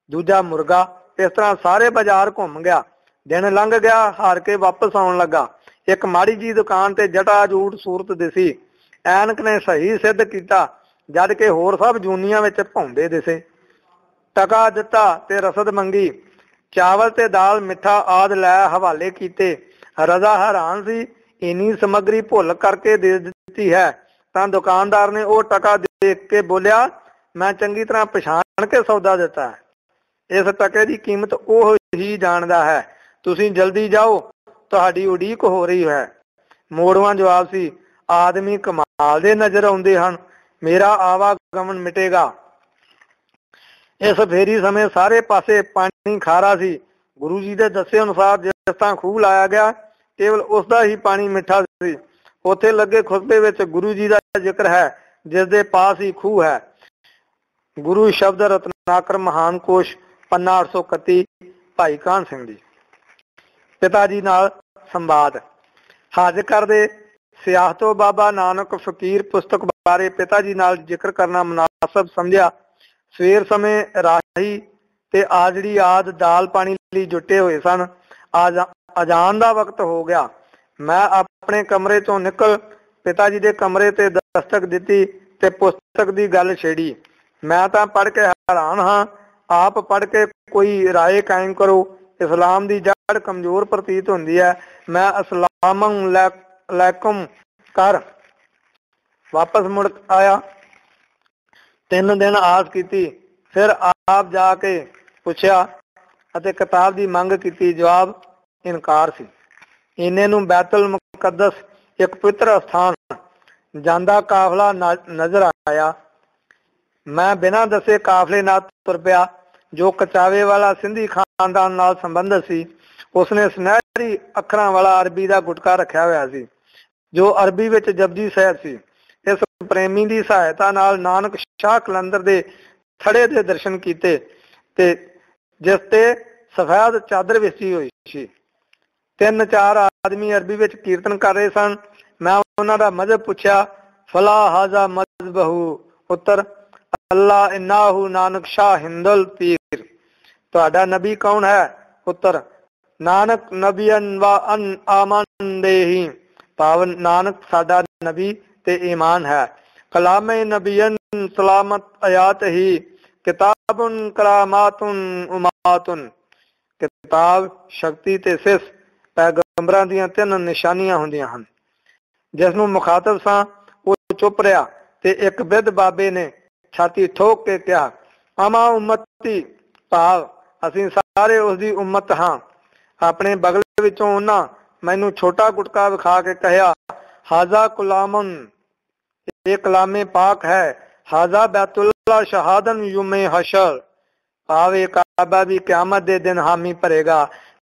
ਦੂਜਾ ਮੁਰਗਾ। ਇਸ ਤਰ੍ਹਾਂ ਸਾਰੇ ਬਾਜ਼ਾਰ ਘੁੰਮ ਗਿਆ। ਦਿਨ ਲੰਘ ਗਿਆ। ਹਾਰ ਕੇ ਵਾਪਸ ਆਉਣ ਲੱਗਾ। ਇੱਕ ਮਾੜੀ ਜੀ ਦੁਕਾਨ ਤੇ ਜਟਾ ਜੂਟ ਸੂਰਤ ਦਿਸੀ। ਐਨਕ ਨੇ ਸਹੀ ਸਿੱਧ ਕੀਤਾ, ਜਦ ਕਿ ਹੋਰ ਸਭ ਜੂਨੀਆਂ ਵਿੱਚ ਭੌਂਦੇ ਦਿਸੇ। ਟਕਾ ਦਿੱਤਾ ਤੇ ਰਸਦ ਮੰਗੀ। ਚਾਵਲ ਤੇ ਦਾਲ, ਮਿੱਠਾ ਆਦਿ ਲੈ ਹਵਾਲੇ ਕੀਤੇ। ਰਜ਼ਾ ਹੈਰਾਨ ਸੀ, ਇੰਨੀ ਸਮੱਗਰੀ ਭੁੱਲ ਕਰਕੇ ਦੇ ਦਿੱਤੀ ਹੈ। ਤਾਂ ਦੁਕਾਨਦਾਰ ਨੇ ਉਹ ਟਕਾ ਦੇਖ ਕੇ ਬੋਲਿਆ, ਮੈਂ ਚੰਗੀ ਤਰ੍ਹਾਂ ਪਛਾਣ ਕੇ ਸੌਦਾ ਦਿੱਤਾ ਹੈ। ਇਸ ਟਕੇ ਦੀ ਕੀਮਤ ਉਹ ਹੀ ਜਾਣਦਾ ਹੈ। ਤੁਸੀਂ ਜਲਦੀ ਜਾਓ, ਤੁਹਾਡੀ ਉਡੀਕ ਹੋ ਰਹੀ ਹੈ। ਮੋੜਵਾਂ ਜਵਾਬ ਸੀ, ਆਦਮੀ ਕਮਾਲ ਦੇ ਨਜ਼ਰ ਆਉਂਦੇ ਹਨ, ਮੇਰਾ ਆਵਾਗਮਨ ਮਿਟੇਗਾ। ਇਸ ਫੇਰੀ ਸਮੇਂ ਸਾਰੇ ਪਾਸੇ ਪਾਣੀ ਖਾਰਾ ਸੀ। ਗੁਰੂ ਜੀ ਦੇ ਦੱਸੇ ਅਨੁਸਾਰ ਜਿਸ ਥਾਂ ਖੂਹ ਲਾਇਆ ਗਿਆ, ਕੇਵਲ ਉਸ ਦਾ ਹੀ ਪਾਣੀ ਮਿੱਠਾ ਸੀ। ਉੱਥੇ ਲੱਗੇ ਖੁਤਬੇ ਵਿੱਚ ਗੁਰੂ ਜੀ ਦਾ ਜ਼ਿਕਰ ਹੈ, ਜਿਸ ਦੇ ਪਾਸ ਹੀ ਖੂਹ ਹੈ। ਗੁਰੂ ਸ਼ਬਦ ਰਤਨਾਕਰ ਮਹਾਨ ਕੋਸ਼, ਪੰਨਾ 831, ਭਾਈ ਕਾਹਨ ਸਿੰਘ ਜੀ। ਪਿਤਾ ਜੀ ਨਾਲ ਸੰਵਾਦ। ਹਾਜ਼ਰ ਦੇ ਸਿਆਹਤੋ ਬਾਬਾ ਨਾਨਕ ਫਕੀਰ ਪੁਸਤਕ ਬਾਰੇ ਪਿਤਾ ਜੀ ਨਾਲ ਜ਼ਿਕਰ ਕਰਨਾ ਮੁਨਾਸਬ ਸਮਝਿਆ। ਸਵੇਰ ਸਮੇਂ ਰਾਹੀ ਤੇ ਆਜੜੀ ਆਦ ਦਾਲ ਪਾਣੀ ਲਈ ਜੁਟੇ ਹੋਏ ਸਨ। ਅਜ਼ਾਨ ਦਾ ਵਕਤ ਹੋ ਗਿਆ। ਮੈਂ ਆਪਣੇ ਕਮਰੇ ਚੋਂ ਨਿਕਲ ਪਿਤਾ ਜੀ ਦੇ ਕਮਰੇ ਤੇ ਦਸਤਕ ਦਿੱਤੀ ਤੇ ਪੁਸਤਕ ਦੀ ਗੱਲ ਛੇੜੀ। ਮੈਂ ਤਾਂ ਪੜ੍ਹ ਕੇ ਹੈਰਾਨ ਹਾਂ, ਆਪ ਪੜ੍ਹ ਕੇ ਕੋਈ ਰਾਏ ਕਾਇਮ ਕਰੋ। ਇਸਲਾਮ ਦੀ ਜੜ ਕਮਜ਼ੋਰ ਪ੍ਰਤੀਤ ਹੁੰਦੀ ਹੈ। ਮੈਂ ਅਸਲਾਮੁਅਲੈਕੁਮ ਕਰ ਵਾਪਸ ਮੁੜ ਆਇਆ। 3 ਦਿਨ ਆਸ ਕੀਤੀ, ਫਿਰ ਆਪ ਜਾ ਕੇ ਪੁੱਛਿਆ ਅਤੇ ਕਿਤਾਬ ਦੀ ਮੰਗ ਕੀਤੀ। ਜਵਾਬ ਇਨਕਾਰ ਸੀ। ਇੰਨੇ ਨੂੰ ਬੈਤੁਲ ਮੁਕੱਦਸ, ਇੱਕ ਪਵਿੱਤਰ ਸਥਾਨ, ਜਾਂਦਾ ਕਾਫਲਾ ਨਜ਼ਰ ਆਇਆ। ਮੈਂ ਬਿਨਾਂ ਦੱਸੇ ਕਾਫਲੇ ਨਾਲ ਤੁਰ ਪਿਆ। ਜੋ ਕਚਾਵੇ ਵਾਲਾ ਸਿੰਧੀ ਖਾਨਦਾਨ ਨਾਲ ਸੰਬੰਧਿਤ ਸੀ, ਉਸਨੇ ਸੁਨਹਿਰੀ ਅੱਖਰਾਂ ਵਾਲਾ ਅਰਬੀ ਦਾ ਗੁਟਕਾ ਰੱਖਿਆ ਹੋਇਆ ਸੀ, ਜੋ ਅਰਬੀ ਵਿੱਚ ਜਪਜੀ ਸਾਹਿਬ ਸੀ। ਇਸ ਪ੍ਰੇਮੀ ਦੀ ਸਹਾਇਤਾ ਨਾਲ ਨਾਨਕ ਸ਼ਾਹ ਕਲੰਦਰ ਦੇ ਥੜੇ ਦੇ ਦਰਸ਼ਨ ਕੀਤੇ ਤੇ ਜਿਸ ਤੇ ਸਫੈਦ ਚਾਦਰ ਵਿਛੀ ਹੋਈ ਸੀ। 3-4 ਆਦਮੀ ਅਰਬੀ ਵਿੱਚ ਕੀਰਤਨ ਕਰ ਰਹੇ ਸਨ। ਮੈਂ ਉਹਨਾਂ ਦਾ ਮਜ਼ਹਬ ਪੁੱਛਿਆ। ਫਲਾ ਹਾਜ਼ਾ ਮਜ਼ਬਹੂ। ਉੱਤਰ, ਅੱਲਾ ਇਨਾਹੂ ਨਾਨਕ ਸ਼ਾਹ ਹਿੰਦੁਲ ਪੀਰ। ਤੁਹਾਡਾ ਨਬੀ ਕੌਣ ਹੈ? ਉੱਤਰ, ਨਾਨਕ ਨਬੀਨ ਵਾ ਆਮਨ ਦੇਹੀ। ਪਾਵਨ ਨਾਨਕ ਸਾਡਾ ਨਬੀ ਤੇ ਈਮਾਨ ਹੈ। ਕਲਾਮੇ ਨਬੀਨ ਸਲਾਮਤ ਆਯਾਤ ਹੀ, ਕਿਤਾਬੁਨ ਕਲਾਮਾਤੁਨ ਉਮਾਤੁਨ। ਕਿਤਾਬ, ਸ਼ਕਤੀ ਤੇ ਸਿਸ ਪੈਗੰਬਰਾਂ ਦੀਆਂ 3 ਨਿਸ਼ਾਨੀਆਂ ਹੁੰਦੀਆਂ ਹਨ। ਜਿਸ ਨੂੰ ਮੁਖਾਤਬ ਸਾਂ ਉਹ ਚੁੱਪ ਰਿਹਾ ਤੇ ਇੱਕ ਬਿੱਧ ਬਾਬੇ ਨੇ ਛਾਤੀ ਠੋਕ ਕੇ ਕਿਹਾ, ਅਮਾ ਉਮਤੀ, ਭਾਵ ਅਸੀਂ ਸਾਰੇ ਉਸਦੀ ਉਮਤ ਹਾਂ। ਆਪਣੇ ਬਗਲ ਵਿੱਚੋਂ ਉਹਨਾਂ ਮੈਨੂੰ ਛੋਟਾ ਗੁਟਕਾ ਵਿਖਾ ਕੇ ਕਹਿਆ, ਹਾਜ਼ਾ ਕੁਲਾਮਨ, ਇਹ ਕਲਾਮੇ ਪਾਕ ਹੈ। ਹਾਜ਼ਾ ਬੈਤੁल्ला ਸ਼ਹਾਦਨ ਯੁਮੇ ਹਸ਼ਰ, ਭਾਵ ਇਹ ਕਾਬਾ ਵੀ ਕਿਆਮਤ ਦੇ ਦਿਨ ਹਾਮੀ ਭਰੇਗਾ।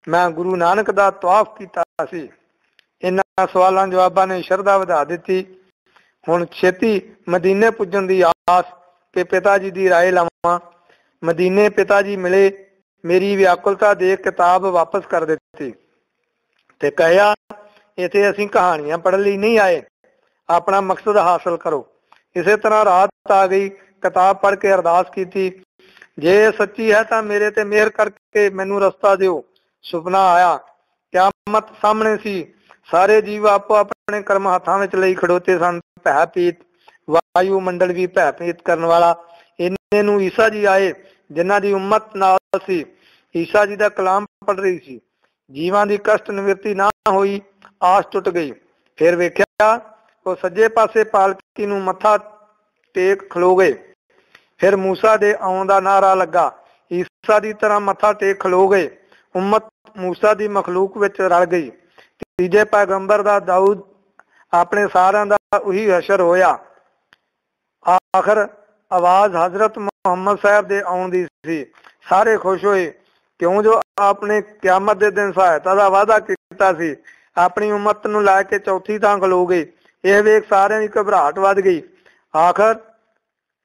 ਮੈਂ ਗੁਰੂ ਨਾਨਕ ਦਾ ਤਵਾਫ ਕੀਤਾ ਸੀ। ਇਹਨਾਂ ਸਵਾਲਾਂ ਜਵਾਬਾਂ ਨੇ ਸ਼ਰਧਾ ਵਧਾ ਦਿੱਤੀ। ਹੁਣ ਛੇਤੀ ਮਦੀਨੇ ਪੁੱਜਣ ਦੀ ਆਸ ਕਿ ਪਿਤਾ ਜੀ ਦੀ ਰਾਏ ਲਵਾਂ। ਮਦੀਨੇ ਪਿਤਾ ਜੀ ਮਿਲੇ। ਮੇਰੀ ਵਿਆਕੁਲਤਾ ਦੇਖ ਕਿਤਾਬ ਵਾਪਸ ਕਰ ਦਿੱਤੀ। ਤੇ ਕਹਿਆ ਇੱਥੇ ਅਸੀਂ ਕਹਾਣੀਆਂ ਪੜ੍ਹਨ ਲਈ ਨਹੀਂ ਆਏ, ਆਪਣਾ ਮਕਸਦ ਹਾਸਲ ਕਰੋ। ਇਸੇ ਤਰ੍ਹਾਂ ਰਾਤ ਆ ਗਈ, ਕਿਤਾਬ ਪੜ੍ਹ ਕੇ ਅਰਦਾਸ ਕੀਤੀ, ਜੇ ਇਹ ਸੱਚੀ ਹੈ ਤਾਂ ਮੇਰੇ ਤੇ ਮਿਹਰ ਕਰਕੇ ਮੈਨੂੰ ਰਸਤਾ ਦਿਓ। ਸੁਪਨਾ ਆਇਆ, ਕਿਆਮਤ ਸਾਹਮਣੇ ਸੀ, ਸਾਰੇ ਜੀਵ ਆਪੋ ਆਪਣੇ ਕਰਮ ਹੱਥਾਂ ਵਿੱਚ ਲਈ ਖੜੋਤੇ ਸਨ। ਭੈ ਪੀਤ ਵਾਯੂ ਮੰਡਲ ਵੀ ਭੈ ਪੀਤ ਕਰਨ ਵਾਲਾ। ਇੰਨੇ ਨੂੰ ਈਸਾ ਜੀ ਆਏ, ਜਿਨ੍ਹਾਂ ਦੀ ਉਮਤ ਨਾਲ ਸੀ। ਈਸਾ ਜੀ ਦਾ ਕਲਾਮ ਪੜ੍ਹ ਰਹੀ ਸੀ। ਜੀਵਾਂ ਦੀ ਕਸ਼ਟ ਨਿਵਰਤੀ ਨਾ ਹੋਈ, ਆਸ ਟੁੱਟ ਗਈ। ਫਿਰ ਵੇਖਿਆ ਉਹ ਸੱਜੇ ਪਾਸੇ ਪਾਲਕੀ ਨੂੰ ਮੱਥਾ ਟੇਕ ਖਲੋ ਗਏ। ਫਿਰ ਮੂਸਾ ਦੇ ਆਉਣ ਦਾ ਨਾਰਾ ਲੱਗਾ, ਈਸਾ ਦੀ ਤਰ੍ਹਾਂ ਮੱਥਾ ਟੇਕ ਖਲੋ ਗਏ। ਉਮਤ ਮੂਸਾ ਦੀ ਮਖਲੂਕ ਵਿੱਚ ਰਲ ਗਈ। ਤੀਜੇ ਪੈਗੰਬਰ ਦਾ ਦਾਊਦ, ਆਪਣੇ ਸਾਰਿਆਂ ਦਾ ਉਹੀ ਹਸ਼ਰ ਹੋਇਆ। ਆਖਰ ਆਵਾਜ਼ ਹਜ਼ਰਤ ਮੁਹੰਮਦ ਸਾਹਿਬ ਦੇ ਆਉਣ ਦੀ ਸੀ। ਸਾਰੇ ਖੁਸ਼ ਹੋਏ, ਕਿਉਂ ਜੋ ਆਪਣੇ ਕਿਆਮਤ ਦੇ ਦਿਨ ਸਹਾਇਤਾ ਦਾ ਵਾਅਦਾ ਕੀਤਾ ਸੀ। ਆਪਣੀ ਉਮਤ ਨੂੰ ਲੈ ਕੇ ਚੌਥੀ ਥਾਂ ਖਲੋ ਗਏ। ਇਹ ਵੇਖ ਸਾਰਿਆਂ ਦੀ ਘਬਰਾਹਟ ਵੱਧ ਗਈ। ਆਖਰ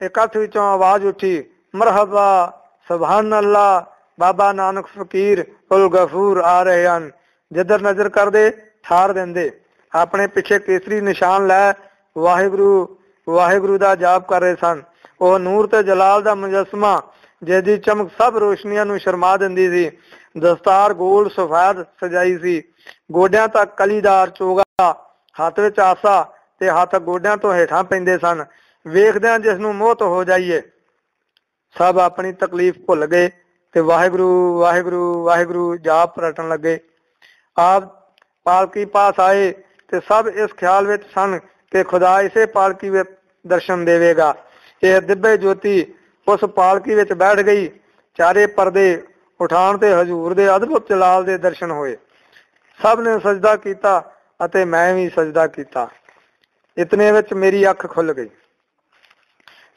ਇਕੱਠ ਵਿੱਚੋਂ ਆਵਾਜ਼ ਉੱਠੀ, ਮਰਹਬਾ ਸੁਭਾਨ ਅੱਲਾ, ਬਾਬਾ ਨਾਨਕ ਫਕੀਰ ਉਲ ਗਫੂਰ ਆ ਰਹੇ ਹਨ। ਜਿੱਧਰ ਨਜ਼ਰ ਕਰਦੇ ਠਾਰ ਦਿੰਦੇ। ਆਪਣੇ ਪਿੱਛੇ ਕੇਸਰੀ ਨਿਸ਼ਾਨ ਲੈ ਵਾਹਿਗੁਰੂ ਵਾਹਿਗੁਰੂ ਦਾ ਜਾਪ ਕਰ ਰਹੇ ਸਨ। ਉਹ ਨੂਰ ਤੇ ਜਲਾਲ ਦਾ ਮੁਜੱਸਮਾ, ਜਿਹਦੀ ਚਮਕ ਸਭ ਰੋਸ਼ਨੀਆਂ ਨੂੰ ਸ਼ਰਮਾ ਦਿੰਦੀ ਸੀ। ਦਸਤਾਰ ਗੋਲ ਸਫੈਦ ਸਜਾਈ ਸੀ, ਗੋਡਿਆਂ ਤੱਕ ਕਲੀਦਾਰ ਚੋਗਾ, ਹੱਥ ਵਿੱਚ ਆਸਾ ਤੇ ਹੱਥ ਗੋਡਿਆਂ ਤੋਂ ਹੇਠਾਂ ਪੈਂਦੇ ਸਨ। ਵੇਖਦਿਆਂ ਜਿਸ ਨੂੰ ਮੋਹਤ ਹੋ ਜਾਈਏ। ਸਭ ਆਪਣੀ ਤਕਲੀਫ ਭੁੱਲ ਗਏ ਤੇ ਵਾਹਿਗੁਰੂ ਵਾਹਿਗੁਰੂ ਵਾਹਿਗੁਰੂ ਜਾਪ ਰਟਣ ਲੱਗੇ। ਆਪ ਪਾਲਕੀ ਪਾਸ ਆਏ ਤੇ ਸਭ ਇਸ ਖਿਆਲ ਵਿੱਚ ਸਨ ਕਿ ਖੁਦਾ ਇਸੇ ਪਾਲਕੀ ਵਿੱਚ ਦਰਸ਼ਨ ਦੇਵੇਗਾ। ਇਹ ਦਿव्य ਜੋਤੀ ਉਸ ਪਾਲਕੀ ਵਿੱਚ ਬੈਠ ਗਈ। ਚਾਰੇ ਪਰਦੇ ਉਠਾਉਣ ਤੇ ਹਜ਼ੂਰ ਦੇ ਅਦਭੁਤ ਜਲਾਲ ਦੇ ਦਰਸ਼ਨ ਹੋਏ। ਸਭ ਨੇ ਸਜਦਾ ਕੀਤਾ ਅਤੇ ਮੈਂ ਵੀ ਸਜਦਾ ਕੀਤਾ। ਇਤਨੇ ਵਿੱਚ ਮੇਰੀ ਅੱਖ ਖੁੱਲ ਗਈ।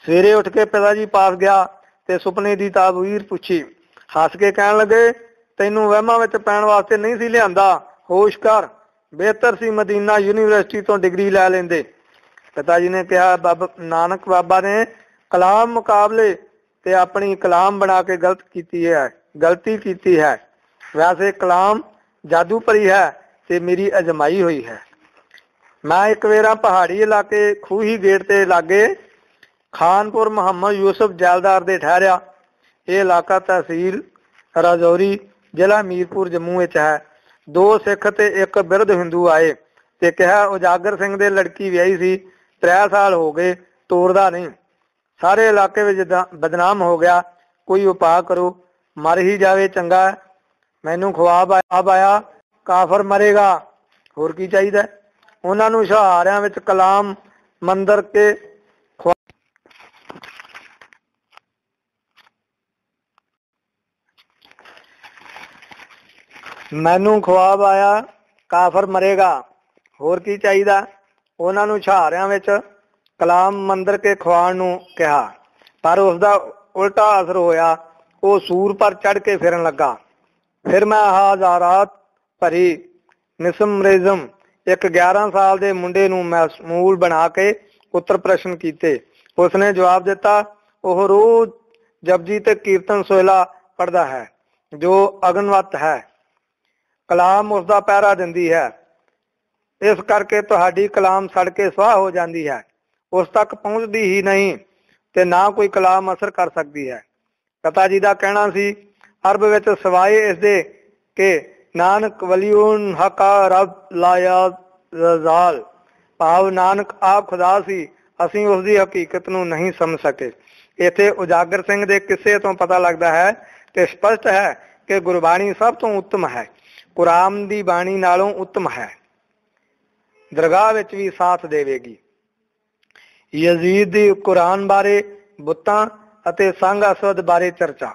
ਸਵੇਰੇ ਉੱਠ ਕੇ ਪਿਤਾ ਜੀ ਪਾਸ ਗਿਆ ਤੇ ਸੁਪਨੇ ਦੀ ਤਾਬੀਰ ਪੁੱਛੀ। ਹੱਸ ਕੇ ਕਹਿਣ ਲੱਗੇ, ਤੈਨੂੰ ਵਹਿਮਾਂ ਵਿੱਚ ਪੈਣ ਵਾਸਤੇ ਨਹੀਂ ਸੀ ਲਿਆਂਦਾ, ਹੋਸ਼ ਕਰ। ਬਿਹਤਰ ਸੀ ਮਦੀਨਾ ਯੂਨੀਵਰਸਿਟੀ ਤੋਂ ਡਿਗਰੀ ਲੈ ਲੈਂਦੇ। ਪਿਤਾ ਜੀ ਨੇ ਕਿਹਾ, ਬਾਬਾ ਨਾਨਕ ਬਾਬਾ ਨੇ ਕਲਾਮ ਮੁਕਾਬਲੇ ਤੇ ਆਪਣੀ ਕਲਾਮ ਬਣਾ ਕੇ ਗਲਤੀ ਕੀਤੀ ਹੈ। ਵੈਸੇ ਕਲਾਮ ਜਾਦੂ ਭਰੀ ਹੈ ਤੇ ਮੇਰੀ ਅਜਮਾਈ ਹੋਈ ਹੈ। ਮੈਂ ਇੱਕ ਵੇਰਾ ਪਹਾੜੀ ਇਲਾਕੇ ਖੂਹੀ ਗੇਟ ਤੇ ਲਾਗੇ ਖਾਨਪੁਰ ਮੁਹੰਮਦ ਯੂਸਫ ਜੈਲਦਾਰ ਦੇ ਠਹਿਰਿਆ। ਇਹ ਇਲਾਕਾ ਤਹਿਸੀਲ ਰਾਜੌਰੀ, ਜ਼ਿਲ੍ਹਾ ਮੀਰਪੁਰ, ਜੰਮੂ ਵਿੱਚ ਹੈ। 2 ਸਿੱਖ ਤੇ ਇੱਕ ਬਿਰਧ ਹਿੰਦੂ ਆਏ ਤੇ ਕਿਹਾ, ਉਜਾਗਰ ਸਿੰਘ ਦੇ ਲੜਕੀ ਵਿਆਹੀ ਸੀ, 3 ਸਾਲ ਹੋ ਗਏ, ਤੋਰਦਾ ਨਹੀਂ, ਸਾਰੇ ਇਲਾਕੇ ਵਿੱਚ ਬਦਨਾਮ ਹੋ ਗਿਆ, ਕੋਈ ਉਪਾਅ ਕਰੋ, ਮਰ ਹੀ ਜਾਵੇ ਚੰਗਾ। ਮੈਨੂੰ ਖੁਆਬ ਆਇਆ, ਕਾਫਰ ਮਰੇਗਾ, ਹੋਰ ਕੀ ਚਾਹੀਦਾ। ਉਹਨਾਂ ਨੂੰ ਸ਼ਹਾਰਿਆਂ ਵਿੱਚ ਕਲਾਮ ਮੰਦਰ ਕੇ ਮੈਨੂੰ ਖੁਆਬ ਆਇਆ, ਕਾਫਰ ਮਰੇਗਾ, ਹੋਰ ਕੀ ਚਾਹੀਦਾ। ਉਹਨਾਂ ਨੂੰ ਸ਼ਹਾਰਿਆਂ ਵਿੱਚ ਕਲਾਮ ਮੰਦਰ ਕੇ ਖਵਾਉਣ ਨੂੰ ਕਿਹਾ, ਪਰ ਉਸਦਾ ਉਲਟਾ ਅਸਰ ਹੋਇਆ। ਉਹ ਸੂਰ ਪਰ ਚੜ ਕੇ ਫਿਰਨ ਲੱਗਾ। ਫਿਰ ਮੈਂ ਹਜ਼ਾਰਾਤ ਭਰੀ ਨਿਸਮਰਿਜ਼ਮ ਇੱਕ 11 ਸਾਲ ਦੇ ਮੁੰਡੇ ਨੂੰ ਮਸਮੂਲ ਬਣਾ ਕੇ ਉੱਤਰ ਪ੍ਰਸ਼ਨ ਕੀਤੇ। ਉਸਨੇ ਜਵਾਬ ਦਿੱਤਾ, ਉਹ ਰੋਜ਼ ਜਪਜੀ ਤੇ ਕੀਰਤਨ ਸੋਹਿਲਾ ਪੜ੍ਹਦਾ ਹੈ, ਜੋ ਅਗਨਵੱਤ ਹੈ। ਕਲਾਮ ਉਸਦਾ ਪਹਿਰਾ ਦਿੰਦੀ ਹੈ, ਇਸ ਕਰਕੇ ਤੁਹਾਡੀ ਕਲਾਮ ਸੜ ਕੇ ਸਵਾਹ ਹੋ ਜਾਂਦੀ ਹੈ। ਉਸ ਤੱਕ ਪਹੁੰਚਦੀ ਹੀ ਨਹੀਂ ਤੇ ਨਾ ਕੋਈ ਕਲਾਮ ਅਸਰ ਕਰ ਸਕਦੀ ਹੈ। ਪਿਤਾ ਜੀ ਦਾ ਕਹਿਣਾ ਸੀ, ਅਰਬ ਵਿੱਚ ਸਵਾਏ ਇਸਦੇ ਕਿ ਨਾਨਕ ਵਲੀਉਨ ਹਕਾ ਰੱਬ ਲਾਇਆ ਰਜ਼ਾਲ, ਭਾਵ ਨਾਨਕ ਆਪ ਖੁਦਾ ਸੀ, ਅਸੀਂ ਉਸਦੀ ਹਕੀਕਤ ਨੂੰ ਨਹੀਂ ਸਮਝ ਸਕੇ। ਇੱਥੇ ਉਜਾਗਰ ਸਿੰਘ ਦੇ ਕਿੱਸੇ ਤੋਂ ਪਤਾ ਲੱਗਦਾ ਹੈ ਤੇ ਸਪਸ਼ਟ ਹੈ ਕਿ ਗੁਰਬਾਣੀ ਸਭ ਤੋਂ ਉੱਤਮ ਹੈ, ਕੁਰਾਨ ਦੀ ਬਾਣੀ ਨਾਲੋਂ ਉੱਤਮ ਹੈ, ਦਰਗਾਹ ਵਿੱਚ ਵੀ ਸਾਥ ਦੇਵੇਗੀ। ਯਜ਼ੀਦ ਦੀ ਕੁਰਾਨ ਬਾਰੇ, ਬੁੱਤਾਂ ਅਤੇ ਸੰਗ ਅਸਵਦ ਬਾਰੇ ਚਰਚਾ।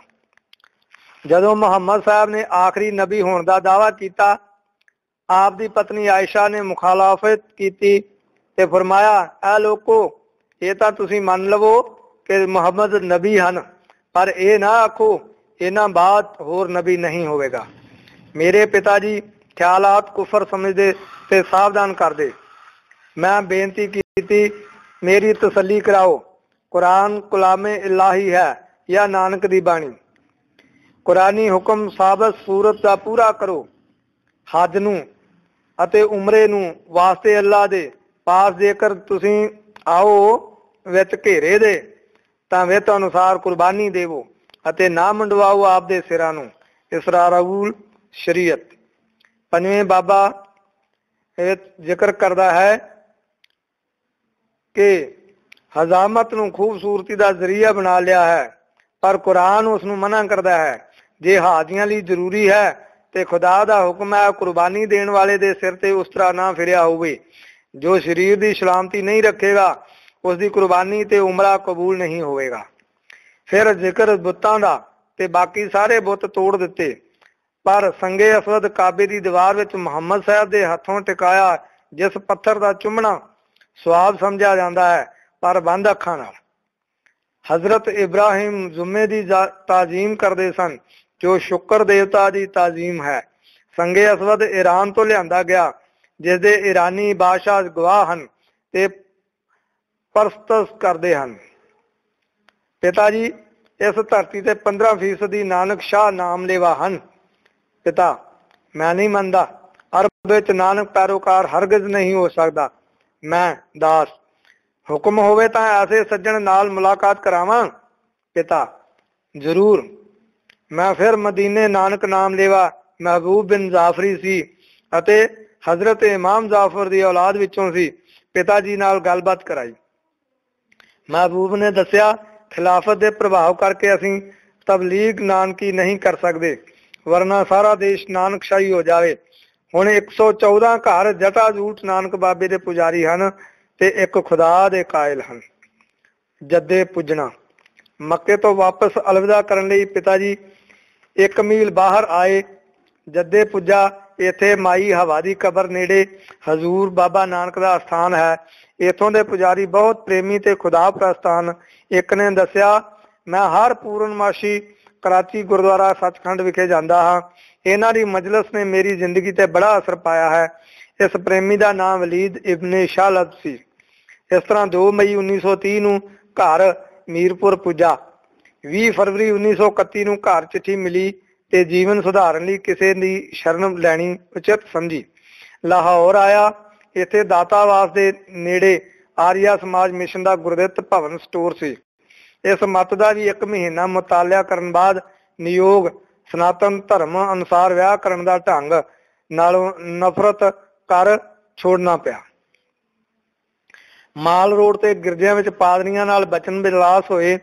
ਜਦੋਂ ਮੁਹੰਮਦ ਸਾਹਿਬ ਨੇ ਆਖਰੀ ਨਬੀ ਹੋਣ ਦਾ ਦਾਅਵਾ ਕੀਤਾ, ਆਪ ਦੀ ਪਤਨੀ ਆਇਸ਼ਾ ਨੇ ਮੁਖਾਲਫਤ ਕੀਤੀ ਤੇ ਫਰਮਾਇਆ, ਐ ਲੋਕੋ, ਇਹ ਤਾਂ ਤੁਸੀਂ ਮੰਨ ਲਵੋ ਕਿ ਮੁਹੰਮਦ ਨਬੀ ਹਨ, ਪਰ ਇਹ ਨਾ ਆਖੋ ਇਹਨਾਂ ਬਾਅਦ ਹੋਰ ਨਬੀ ਨਹੀਂ ਹੋਵੇਗਾ। ਮੇਰੇ ਪਿਤਾ ਜੀ ਖਿਆਲਾਤ ਕੁਫਰ ਸਮਝਦੇ ਤੇ ਸਾਵਧਾਨ ਕਰਦੇ। ਮੈਂ ਬੇਨਤੀ ਕੀਤੀ, ਮੇਰੀ ਤਸੱਲੀ ਕਰਾਓ, ਕੁਰਾਨ ਕੁਲਾਮੇ ਇਲਾਹੀ ਹੈ ਜਾਂ ਨਾਨਕ ਦੀ ਬਾਣੀ। ਕੁਰਾਨੀ ਹੁਕਮ ਸਾਬਤ ਸੂਰਤ ਦਾ ਪੂਰਾ ਕਰੋ। ਹੱਜ ਨੂੰ ਅਤੇ ਉਮਰੇ ਨੂੰ ਵਾਸਤੇ ਅੱਲਾ ਦੇ ਪਾਸ ਜੇਕਰ ਤੁਸੀਂ ਆਓ ਵਿੱਚ ਘੇਰੇ ਦੇ ਤਾਂ ਵਿੱਤ ਅਨੁਸਾਰ ਕੁਰਬਾਨੀ ਦੇਵੋ ਅਤੇ ਨਾ ਮੰਡਵਾਓ ਆਪਦੇ ਸਿਰਾਂ ਨੂੰ। ਇਸਰਾਰੂਲ ਸ਼ਰੀਅਤ। ਪੰਜਵੇਂ ਬਾਬਾ ਇਹ ਜ਼ਿਕਰ ਕਰਦਾ ਹੈ ਕਿ ਹਜ਼ਾਮਤ ਨੂੰ ਖੂਬਸੂਰਤੀ ਦਾ ਜ਼ਰੀਆ ਬਣਾ ਲਿਆ ਹੈ, ਪਰ ਕੁਰਾਨ ਉਸ ਨੂੰ ਮਨਾ ਕਰਦਾ ਹੈ। ਜੇ ਹਾਜੀਆਂ ਲਈ ਜ਼ਰੂਰੀ ਹੈ ਤੇ ਖੁਦਾ ਦਾ ਹੁਕਮ ਹੈ ਕੁਰਬਾਨੀ ਦੇਣ ਵਾਲੇ ਦੇ ਸਿਰ ਤੇ ਉਸ ਤਰ੍ਹਾਂ ਨਾ ਫਿਰਿਆ ਹੋਵੇ। ਜੋ ਸਰੀਰ ਦੀ ਸਲਾਮਤੀ ਨਹੀਂ ਰੱਖੇਗਾ ਉਸ ਦੀ ਕੁਰਬਾਨੀ ਤੇ ਉਮਰਾ ਕਬੂਲ ਨਹੀਂ ਹੋਵੇਗਾ। ਫਿਰ ਜ਼ਿਕਰ ਬੁੱਤਾਂ ਦਾ ਤੇ ਬਾਕੀ ਸਾਰੇ ਬੁੱਤ ਤੋੜ ਦਿੱਤੇ, ਪਰ ਸੰਗੇ ਅਸਵਦ ਕਾਬੇ ਦੀ ਦੀਵਾਰ ਵਿੱਚ ਮੁਹੰਮਦ ਸਾਹਿਬ ਦੇ ਹੱਥੋਂ ਟਿਕਾਇਆ ਜਿਸ ਪੱਥਰ ਦਾ ਚੁੰਮਣਾ ਸਵਾਬ ਸਮਝਿਆ ਜਾਂਦਾ ਹੈ, ਪਰ ਬੰਦ ਅੱਖਾਂ ਨਾਲ। ਹਜ਼ਰਤ ਇਬਰਾਹਿਮ ਜੁਮੇ ਦੀ ਤਾਜ਼ੀਮ ਕਰਦੇ ਸਨ, ਜੋ ਸ਼ੁਕਰ ਦੇਵਤਾ ਦੀ ਤਾਜ਼ੀਮ ਹੈ। ਸੰਗੇ ਅਸਵਦ ਈਰਾਨ ਤੋਂ ਲਿਆਂਦਾ ਗਿਆ, ਜਿਸ ਦੇ ਈਰਾਨੀ ਬਾਦਸ਼ਾਹ ਗਵਾਹ ਹਨ ਤੇ ਪਰਸਤਸ ਕਰਦੇ ਹਨ। ਪਿਤਾ ਜੀ ਇਸ ਧਰਤੀ ਤੇ 15% ਨਾਨਕ ਸ਼ਾਹ ਨਾਮਲੇਵਾ ਹਨ। ਪਿਤਾ ਮੈਂ ਨਹੀਂ ਮੰਨਦਾ, ਅਰਬ ਵਿੱਚ ਨਾਨਕ ਪੈਰੋਕਾਰ ਹਰਗਿਜ਼ ਨਹੀਂ ਹੋ ਸਕਦਾ। ਮੈਂ ਦਾਸ, ਹੁਕਮ ਹੋਵੇ ਤਾਂ ਐਸੇ ਸੱਜਣ ਨਾਲ ਮੁਲਾਕਾਤ ਕਰਾਵਾਂ। ਪਿਤਾ ਜ਼ਰੂਰ। ਮੈਂ ਫਿਰ ਮਦੀਨੇ ਨਾਨਕ ਨਾਮਲੇਵਾ ਮਹਿਬੂਬ ਬਿਨ ਜਾਫਰੀ ਸੀ ਅਤੇ ਹਜ਼ਰਤ ਇਮਾਮ ਜਾਫਰ ਦੀ ਔਲਾਦ ਵਿੱਚੋਂ ਸੀ। ਪਿਤਾ ਜੀ ਨਾਲ ਗੱਲਬਾਤ ਕਰਾਈ। ਮਹਿਬੂਬ ਨੇ ਦੱਸਿਆ, ਖਿਲਾਫਤ ਦੇ ਪ੍ਰਭਾਵ ਕਰਕੇ ਅਸੀਂ ਤਬਲੀਗ ਨਾਨਕੀ ਨਹੀਂ ਕਰ ਸਕਦੇ, ਵਰਨਾ ਸਾਰਾ ਦੇਸ਼ ਨਾਨਕਸ਼ਾਹੀ ਹੋ ਜਾਵੇ। ਹੁਣ 114 ਘਰ ਜਟਾ ਜੂਠ ਨਾਨਕ ਬਾਬੇ ਦੇ ਪੁਜਾਰੀ ਹਨ ਤੇ ਇੱਕ ਖੁਦਾ ਦੇ ਕਾਇਲ ਹਨ। ਜੱਦੇ ਪੁੱਜਣਾ। ਮੱਕੇ ਤੋਂ ਵਾਪਸ ਅਲਵਿਦਾ ਕਰਨ ਲਈ ਪਿਤਾ ਜੀ 1 ਮੀਲ ਬਾਹਰ ਆਏ। ਜੱਦੇ ਪੁੱਜਾ। ਇੱਥੇ ਮਾਈ ਹਵਾ ਦੀ ਕਬਰ ਨੇੜੇ ਹਜ਼ੂਰ ਬਾਬਾ ਨਾਨਕ ਦਾ ਸਥਾਨ ਹੈ। ਇੱਥੋਂ ਦੇ ਪੁਜਾਰੀ ਬਹੁਤ ਪ੍ਰੇਮੀ ਤੇ ਖੁਦਾ ਪ੍ਰਸਤ ਹਨ। ਇੱਕ ਨੇ ਦੱਸਿਆ, ਮੈਂ ਹਰ ਪੂਰਨਮਾਸ਼ੀ ਕਰਾਚੀ ਗੁਰਦੁਆਰਾ ਸੱਚਖੰਡ ਵਿਖੇ ਜਾਂਦਾ ਹਾਂ। ਇਹਨਾਂ ਦੀ ਮਜਲਿਸ ਨੇ ਮੇਰੀ ਜ਼ਿੰਦਗੀ ਤੇ ਬੜਾ ਅਸਰ ਪਾਇਆ ਹੈ। ਇਸ ਪ੍ਰੇਮੀ ਦਾ ਨਾਮ ਵਲੀਦ ਇਬਨ ਸ਼ਾਲਬ ਸੀ। ਇਸ ਤਰ੍ਹਾਂ 2 ਮਈ 1930 ਨੂੰ ਘਰ ਮੀਰਪੁਰ ਪੁੱਜਾ। 20 ਫਰਵਰੀ 1931 ਨੂੰ ਘਰ ਚਿੱਠੀ ਮਿਲੀ ਤੇ ਜੀਵਨ ਸੁਧਾਰਨ ਲਈ ਕਿਸੇ ਦੀ ਸ਼ਰਨ ਲੈਣੀ ਉਚਿਤ ਸਮਝੀ। ਲਾਹੌਰ ਆਇਆ। ਇੱਥੇ ਦਾਤਾਵਾਸ ਦੇ ਨੇੜੇ ਆਰੀਆ ਸਮਾਜ ਮਿਸ਼ਨ ਦਾ ਗੁਰਦਿੱਤ ਭਵਨ ਸਟੋਰ ਸੀ। ਇਸ ਮਤ ਦਾ ਵੀ 1 ਮਹੀਨਾ ਮੁਤਾਲਿਆ ਕਰਨ ਬਾਅਦ ਨਿਯੋਗ ਸਨਾਤਨ ਧਰਮ ਅਨੁਸਾਰ ਵਿਆਹ ਕਰਨ ਦਾ ਢੰਗ ਨਾਲੋਂ ਨਫ਼ਰਤ ਕਰ ਛੋੜਨਾ ਪਿਆ। ਮਾਲ ਰੋਡ ਤੇ ਗਿਰਜਿਆਂ ਵਿੱਚ ਪਾਦਰੀਆਂ ਨਾਲ ਬਚਨ ਵਿਲਾਸ ਹੋਏ।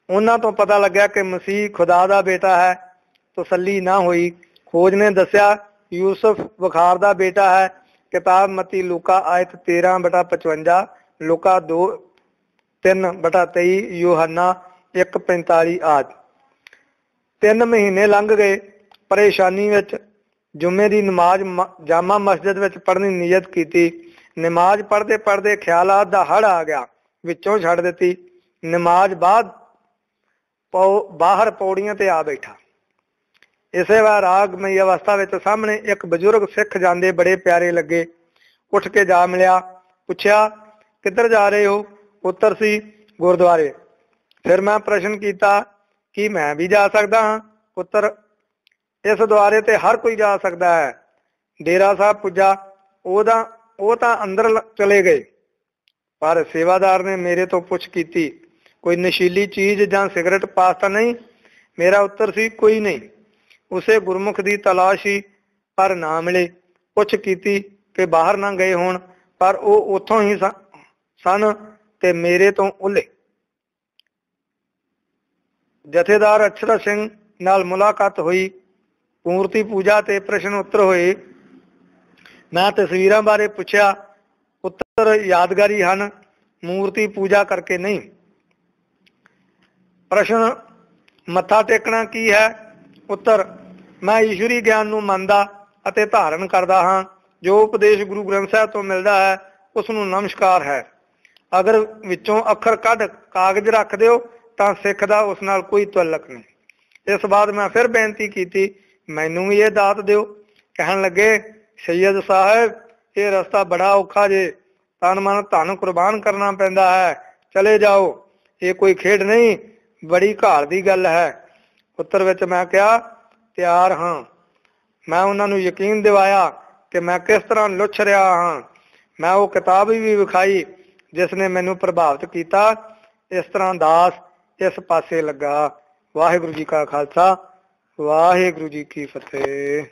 ਉਹਨਾਂ ਤੋਂ ਪਤਾ ਲੱਗਿਆ ਕਿ ਮਸੀਹ ਖੁਦਾ ਦਾ ਬੇਟਾ ਹੈ। ਤਸੱਲੀ ਨਾ ਹੋਈ। ਖੋਜ ਨੇ ਦੱਸਿਆ ਯੂਸਫ ਬੁਖਾਰ ਦਾ ਬੇਟਾ ਹੈ। ਕਿਤਾਬ ਮਤੀ ਲੂਕਾ ਆਇਤ 13/55, ਲੂਕਾ 2:3/23, ਯੋਹੰਨਾ 1:45 ਆਦਿ। 3 ਮਹੀਨੇ ਲੰਘ ਗਏ। ਪਰੇਸ਼ਾਨੀ ਵਿੱਚ ਜੁਮੇ ਦੀ ਨਮਾਜ਼ ਜਾਮਾ ਮਸਜਿਦ ਵਿੱਚ ਪੜ੍ਹਨੀ ਨੀਅਤ ਕੀਤੀ। ਨਮਾਜ਼ ਪੜ੍ਹਦੇ ਪੜ੍ਹਦੇ ਖਿਆਲਾਤ ਦਾ ਹੜ੍ਹ ਆ ਗਿਆ, ਵਿੱਚੋਂ ਛੱਡ ਦਿੱਤੀ। ਨਮਾਜ਼ ਬਾਅਦ ਬਾਹਰ ਪੌੜੀਆਂ ਤੇ ਆ ਬੈਠਾ। ਇਸੇ ਵਾਰ ਰਾਗਮਈ ਅਵਸਥਾ ਵਿੱਚ ਸਾਹਮਣੇ ਇੱਕ ਬਜ਼ੁਰਗ ਸਿੱਖ ਜਾਂਦੇ ਬੜੇ ਪਿਆਰੇ ਲੱਗੇ। ਉੱਠ ਕੇ ਜਾ ਮਿਲਿਆ। ਪੁੱਛਿਆ, ਕਿੱਧਰ ਜਾ ਰਹੇ ਹੋ? ਉੱਤਰ ਸੀ, ਗੁਰਦੁਆਰੇ। ਫਿਰ ਮੈਂ ਪ੍ਰਸ਼ਨ ਕੀਤਾ, ਕੀ ਮੈਂ ਵੀ ਜਾ ਸਕਦਾ ਹਾਂ? ਉੱਤਰ, ਇਸ ਦੁਆਰੇ ਤੇ ਹਰ ਕੋਈ ਜਾ ਸਕਦਾ ਹੈ। ਡੇਰਾ ਸਾਹਿਬ ਪੁੱਜਾ। ਉਹ ਤਾਂ ਅੰਦਰ ਚਲੇ ਗਏ, ਪਰ ਸੇਵਾਦਾਰ ਨੇ ਮੇਰੇ ਤੋਂ ਪੁੱਛ ਕੀਤੀ, ਕੋਈ ਨਸ਼ੀਲੀ ਚੀਜ਼ ਜਾਂ ਸਿਗਰਟ ਪਾਸ ਤਾਂ ਨਹੀਂ? ਮੇਰਾ ਉੱਤਰ ਸੀ, ਕੋਈ ਨਹੀਂ। ਉਸੇ ਗੁਰਮੁਖ ਦੀ ਤਲਾਸ਼ ਸੀ, ਪਰ ਨਾ ਮਿਲੇ। ਪੁੱਛ ਕੀਤੀ ਕਿ ਬਾਹਰ ਨਾ ਗਏ ਹੋਣ, ਪਰ ਉਹ ਉੱਥੋਂ ਹੀ ਸਨ ਤੇ ਮੇਰੇ ਤੋਂ ਉੱਲੇ। ਜਥੇਦਾਰ ਅਛਰਾ ਸਿੰਘ ਨਾਲ ਮੁਲਾਕਾਤ ਹੋਈ। ਮੂਰਤੀ ਪੂਜਾ ਤੇ ਪ੍ਰਸ਼ਨ ਉੱਤਰ ਹੋਏ। ਮੈਂ ਤਸਵੀਰਾਂ ਬਾਰੇ ਪੁੱਛਿਆ। ਉੱਤਰ ਯਾਦਗਾਰੀ ਹਨ, ਮੂਰਤੀ ਪੂਜਾ ਕਰਕੇ ਨਹੀਂ। ਪ੍ਰਸ਼ਨ, ਮੱਥਾ ਟੇਕਣਾ ਕੀ ਹੈ? ਉੱਤਰ, ਮੈਂ ਈਸ਼ਵਰੀ ਗਿਆਨ ਨੂੰ ਮੰਨਦਾ ਅਤੇ ਧਾਰਨ ਕਰਦਾ ਹਾਂ। ਜੋ ਉਪਦੇਸ਼ ਗੁਰੂ ਗ੍ਰੰਥ ਸਾਹਿਬ ਤੋਂ ਮਿਲਦਾ ਹੈ ਉਸ ਨੂੰ ਨਮਸਕਾਰ ਹੈ। ਅਗਰ ਵਿੱਚੋਂ ਅੱਖਰ ਕੱਢ ਕਾਗਜ਼ ਰੱਖ ਦਿਓ ਤਾਂ ਸਿੱਖ ਦਾ ਉਸ ਨਾਲ ਕੋਈ ਤਾਲੁਕ ਨਹੀਂ। ਇਸ ਬਾਅਦ ਮੈਂ ਫਿਰ ਬੇਨਤੀ ਕੀਤੀ, ਮੈਨੂੰ ਵੀ ਇਹ ਦਾਤ ਦਿਓ। ਕਹਿਣ ਲੱਗੇ, ਸੈਯਦ ਸਾਹਿਬ, ਇਹ ਰਸਤਾ ਬੜਾ ਔਖਾ ਜੇ, ਤਨ ਮਨ ਧਨ ਕੁਰਬਾਨ ਕਰਨਾ ਪੈਂਦਾ ਹੈ। ਚਲੇ ਜਾਓ, ਇਹ ਕੋਈ ਖੇਡ ਨਹੀਂ, ਬੜੀ ਘਾਲ ਦੀ ਗੱਲ ਹੈ। ਉੱਤਰ ਵਿੱਚ ਮੈਂ ਕਿਹਾ, ਤਿਆਰ ਹਾਂ। ਮੈਂ ਉਹਨਾਂ ਨੂੰ ਯਕੀਨ ਦਿਵਾਇਆ कि मैं किस तरह लुछ रहा हाँ। मैं वो किताब भी विखाई जिसने मैनू प्रभावित किया। इस तरह दास इस पासे लगा। वाहिगुरू जी का खालसा वाहिगुरू जी की फतेह।